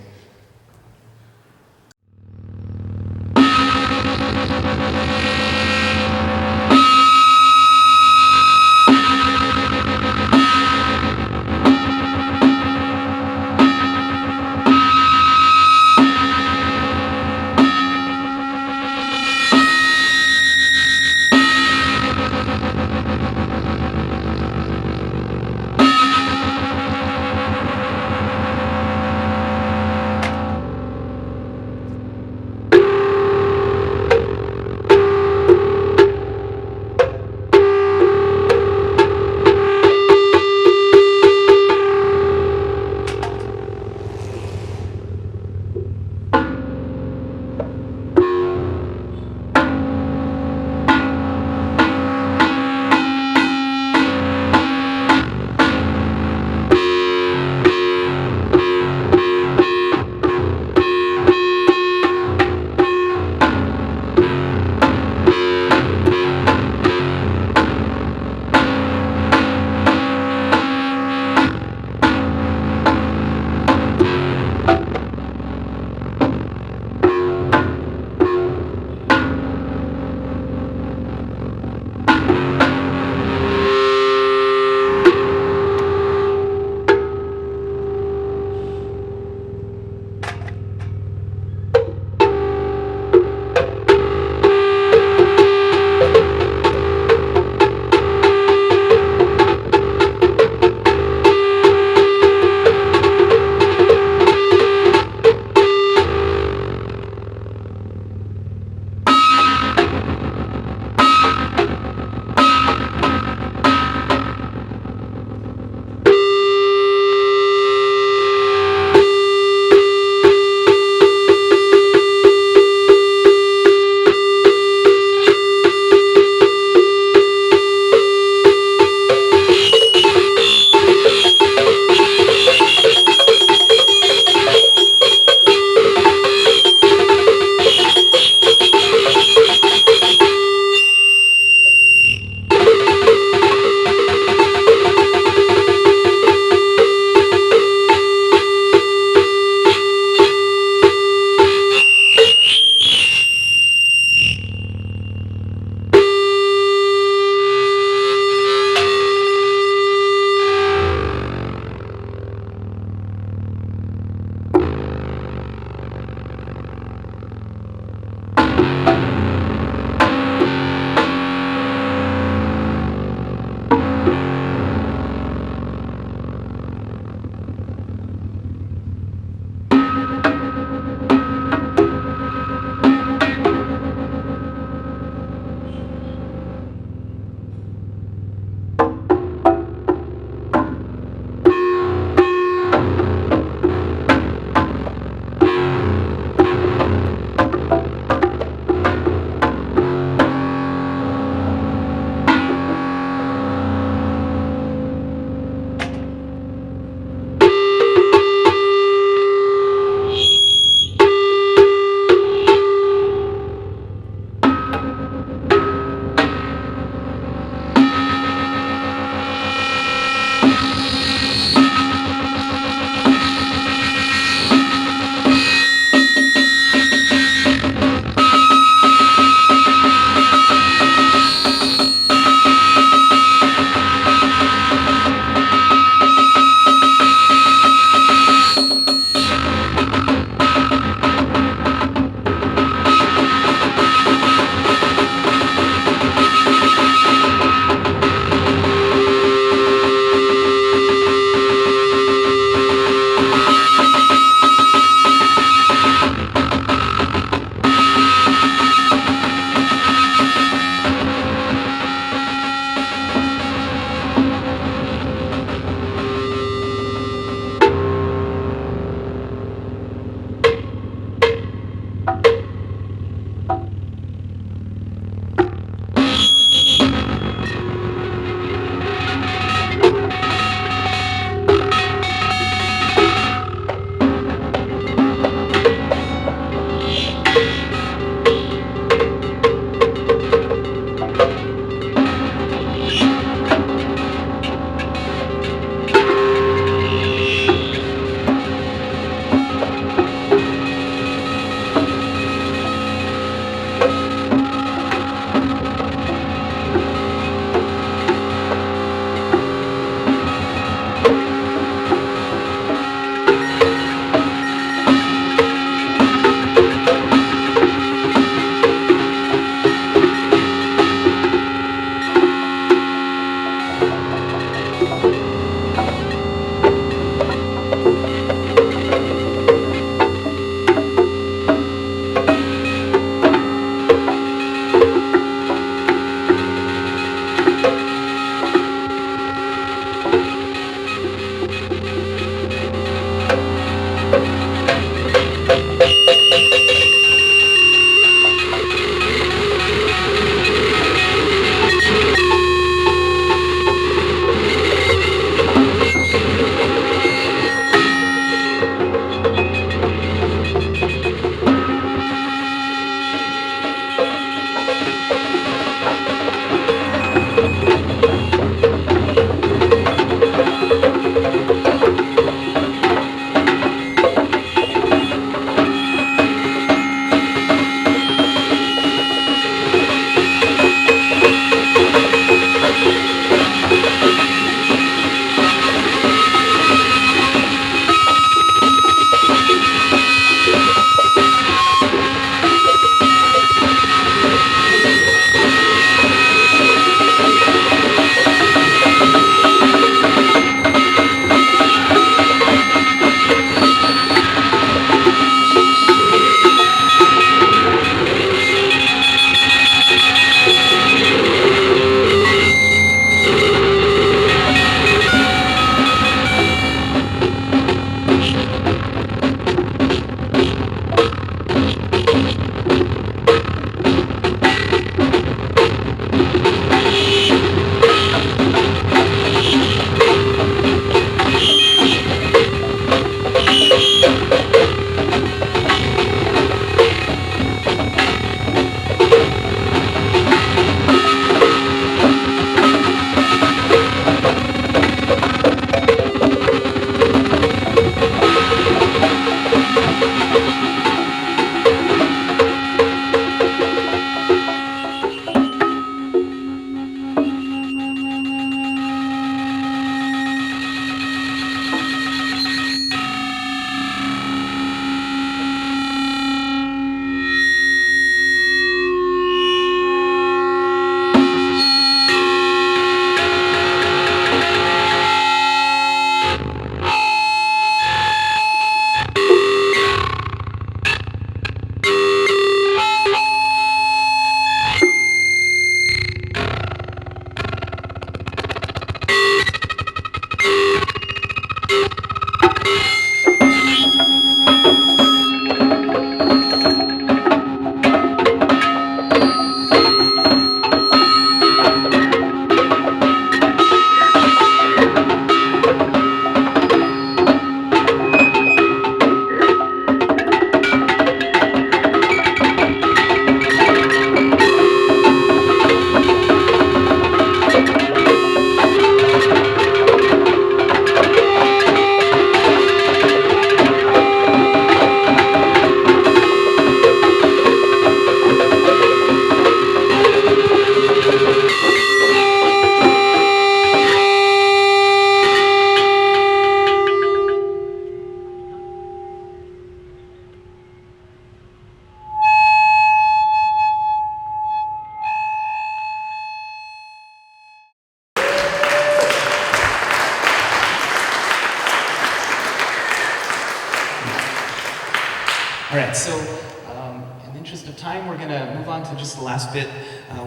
All right, so in the interest of time, we're going to move on to just the last bit.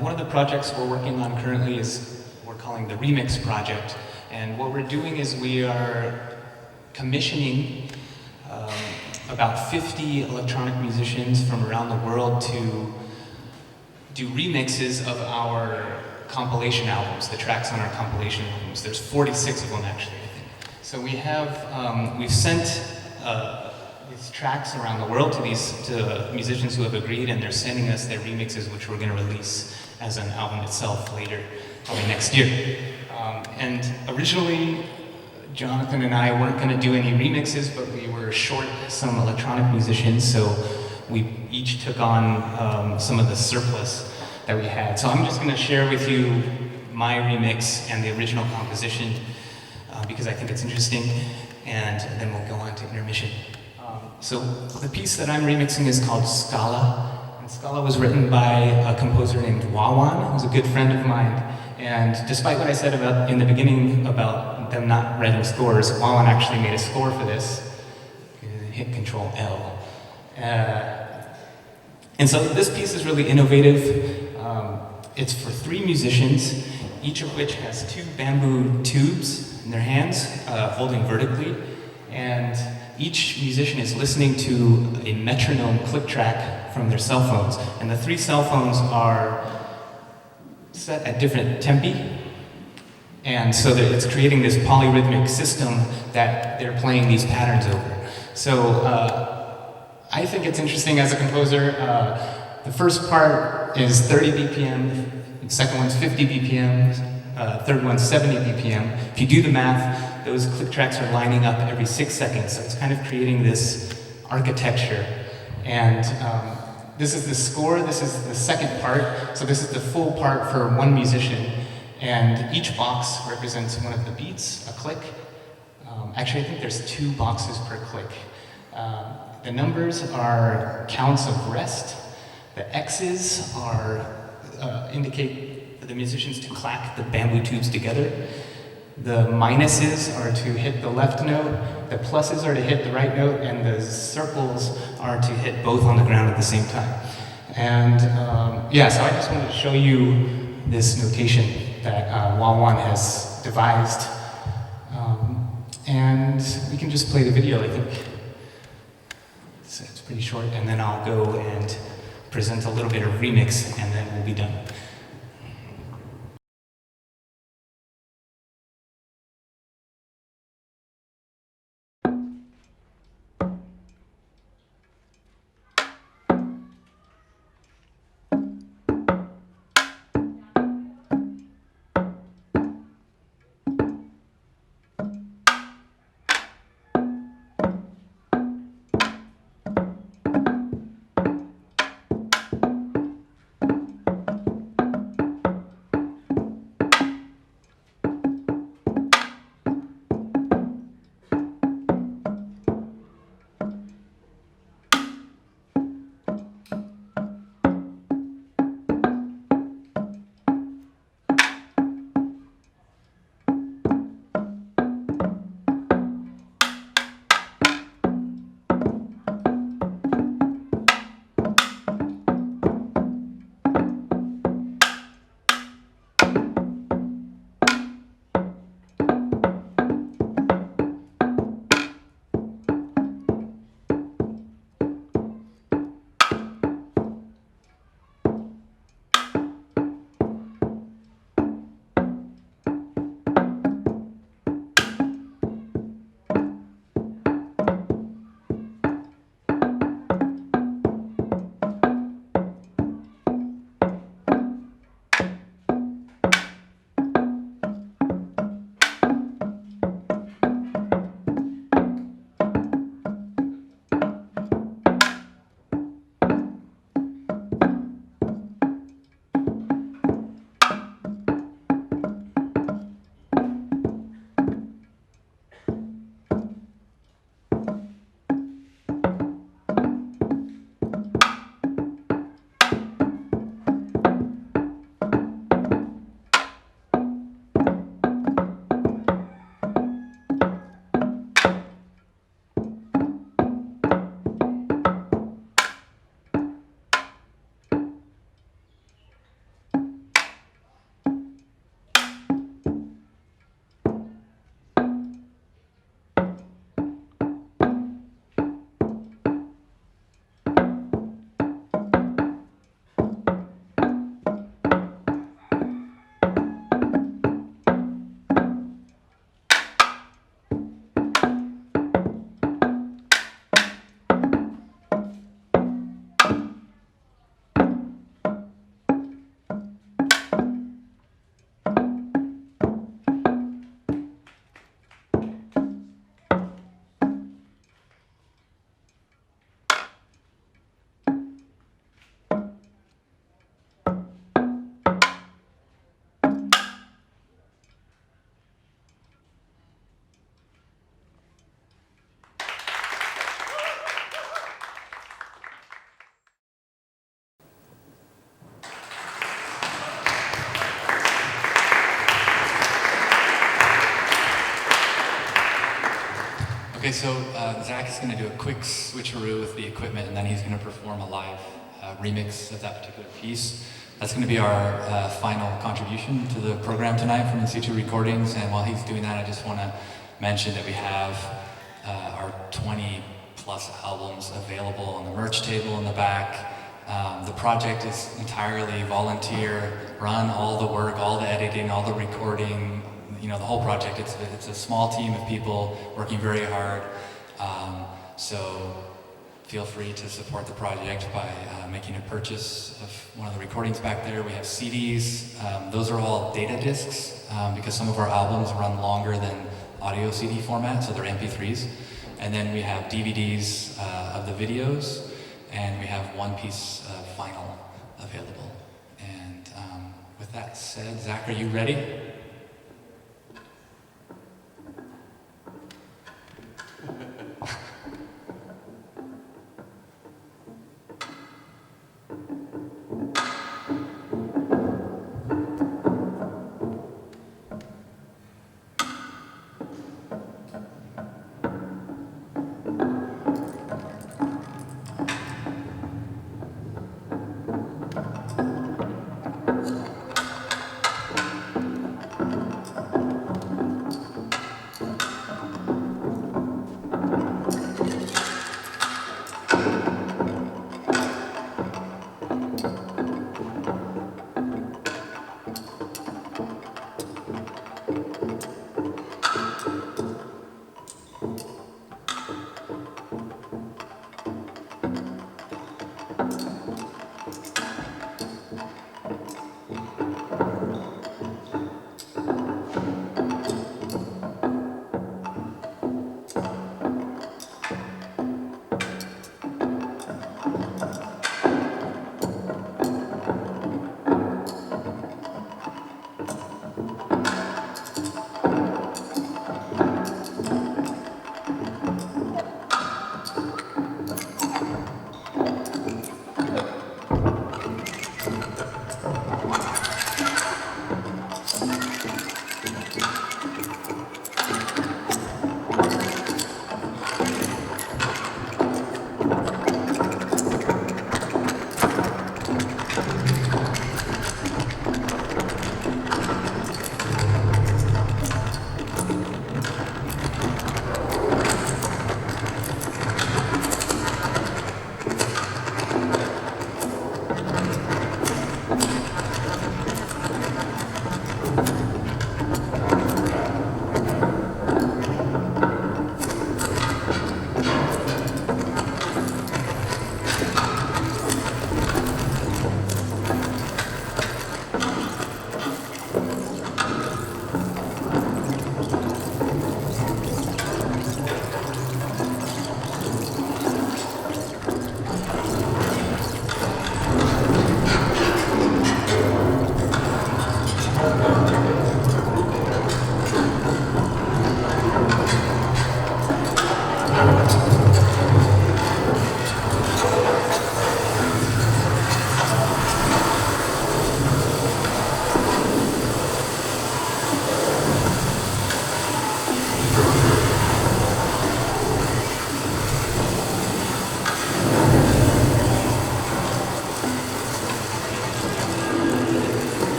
One of the projects we're working on currently is we're calling the Remix Project. And what we're doing is we are commissioning a about 50 electronic musicians from around the world to do remixes of our compilation albums, the tracks on our compilation albums. There's 46 of them actually, I think. So we have, we've sent these tracks around the world to musicians who have agreed, and they're sending us their remixes, which we're going to release as an album itself later, probably next year. And originally, Jonathan and I weren't going to do any remixes, but we were short some electronic musicians, so we each took on some of the surplus that we had. So I'm just going to share with you my remix and the original composition because I think it's interesting, and then we'll go on to intermission. So the piece that I'm remixing is called Scala, and Scala was written by a composer named Wawan, who's a good friend of mine. And despite what I said about in the beginning about them not writing scores, Wawan actually made a score for this. Hit Control L. And so this piece is really innovative. It's for 3 musicians, each of which has 2 bamboo tubes in their hands, holding vertically. And each musician is listening to a metronome click track from their cell phones. And the 3 cell phones are set at different tempi. And so that it's creating this polyrhythmic system that they're playing these patterns over. So I think it's interesting as a composer. The first part is 30 BPM, the second one's 50 BPM, third one's 70 BPM. If you do the math, those click tracks are lining up every 6 seconds, so it's kind of creating this architecture. And this is the score, this is the second part, so this is the full part for one musician, and each box represents one of the beats, a click. Actually, I think there's 2 boxes per click. The numbers are counts of rest. The X's are indicate for the musicians to clack the bamboo tubes together. The minuses are to hit the left note, the pluses are to hit the right note, and the circles are to hit both on the ground at the same time. And yeah, so I just wanted to show you this notation that Wawan has devised. And we can just play the video, I think. It's pretty short, and then I'll go and present a little bit of remix, and then we'll be done.
so Zach is going to do a quick switcheroo with the equipment, and then he's going to perform a live remix of that particular piece. That's going to be our final contribution to the program tonight from In Situ Recordings. And while he's doing that, I just want to mention that we have our 20 plus albums available on the merch table in the back. The project is entirely volunteer run, all the work, all the editing, all the recording, the whole project. It's a small team of people working very hard. So feel free to support the project by making a purchase of one of the recordings back there. We have CDs. Those are all data discs because some of our albums run longer than audio CD format, so they're MP3s. And then we have DVDs of the videos, and we have one piece of vinyl available. And with that said, Zach, are you ready?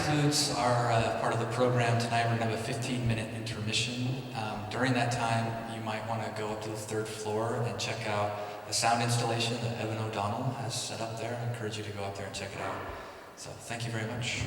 concludes our part of the program tonight. We're going to have a 15-minute intermission. During that time, you might want to go up to the third floor and check out a sound installation that Evan O'Donnell has set up there. I encourage you to go up there and check it out. So thank you very much.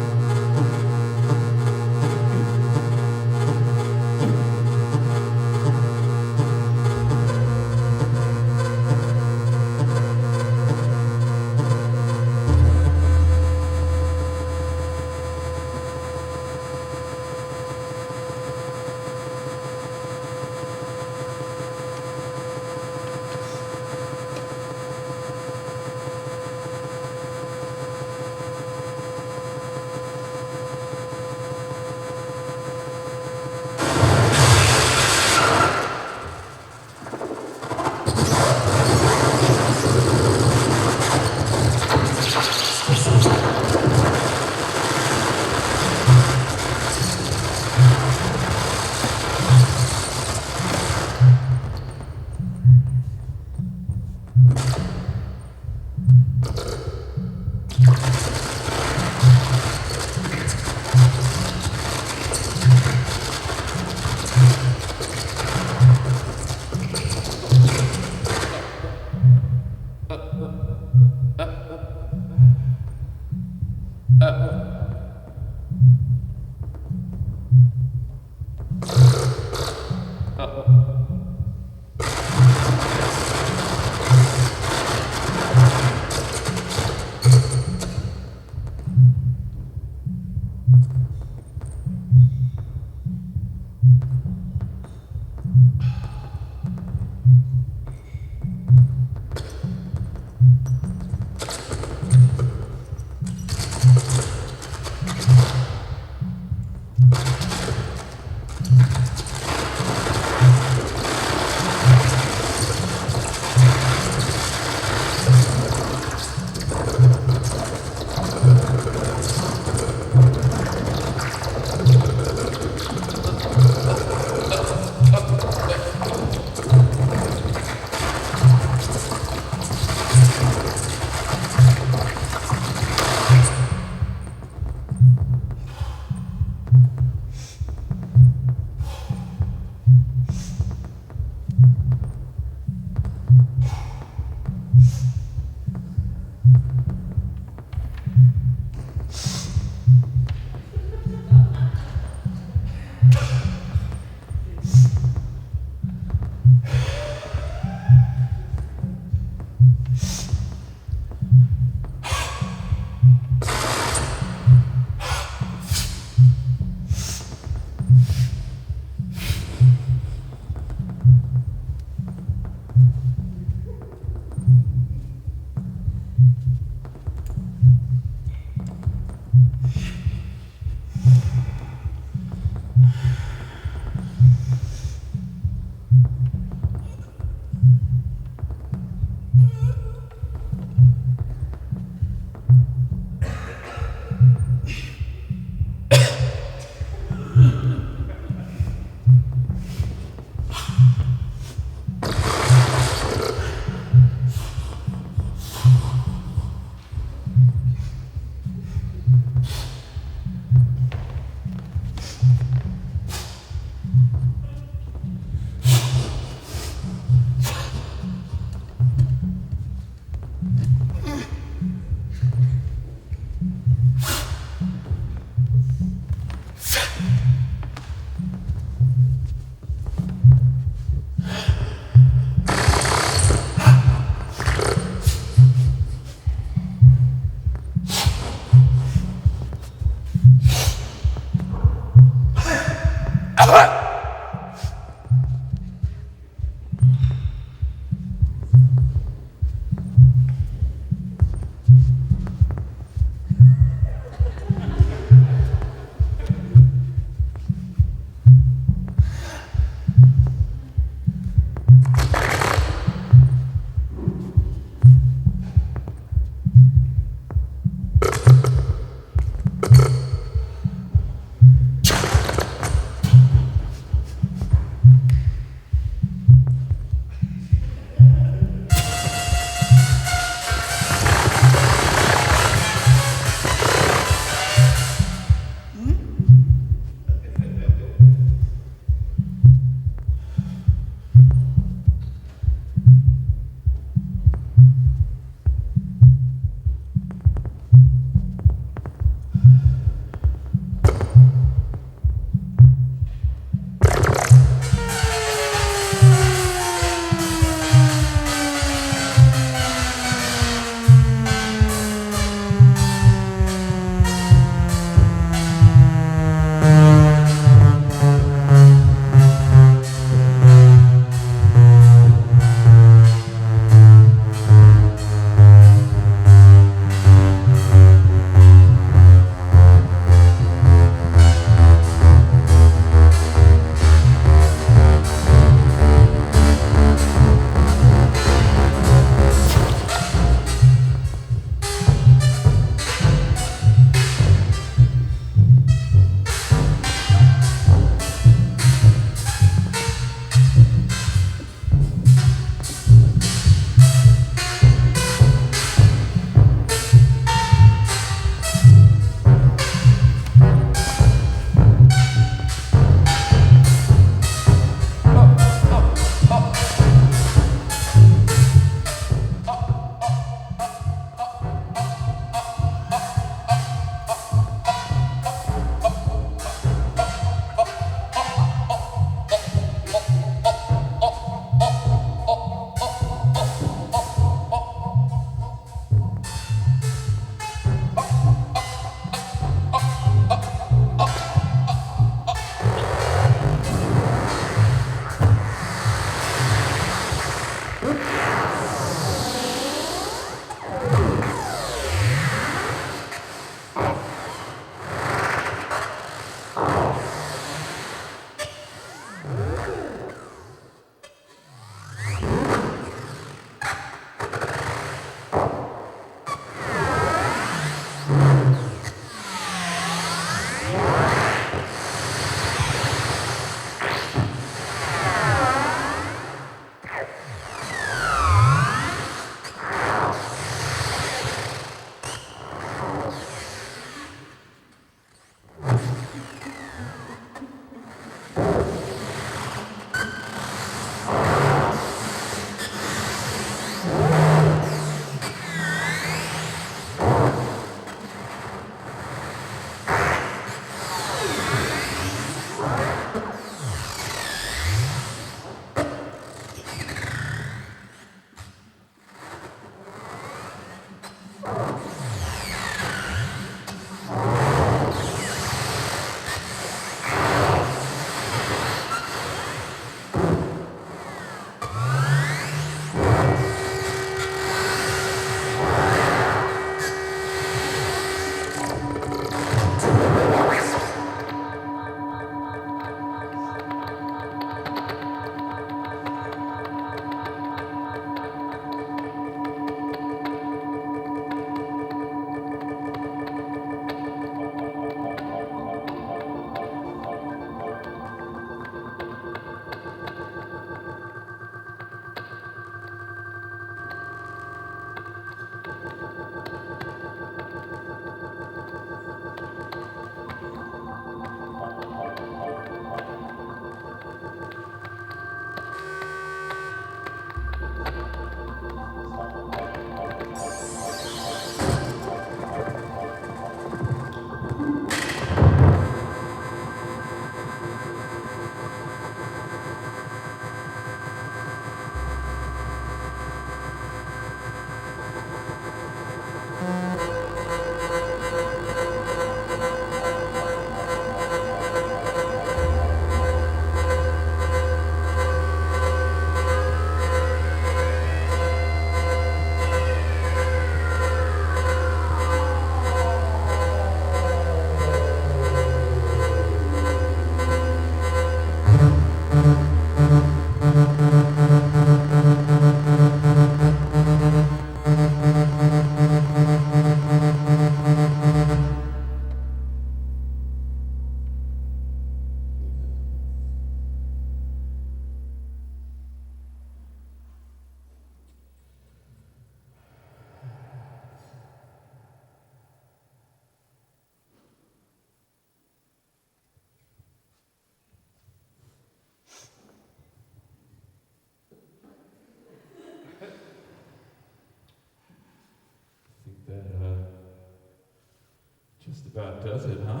about does it, huh?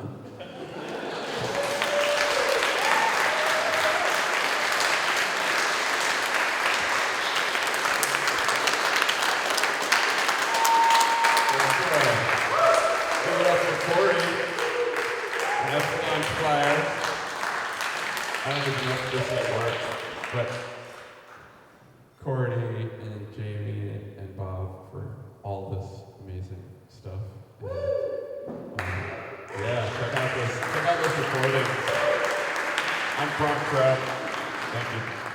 Give it up for Corey, Epsilon Spires. I don't even know if this yet works, but Corey and Jamie and Bob for all this amazing stuff. Yeah, check out this recording. I'm front crowd. Thank you.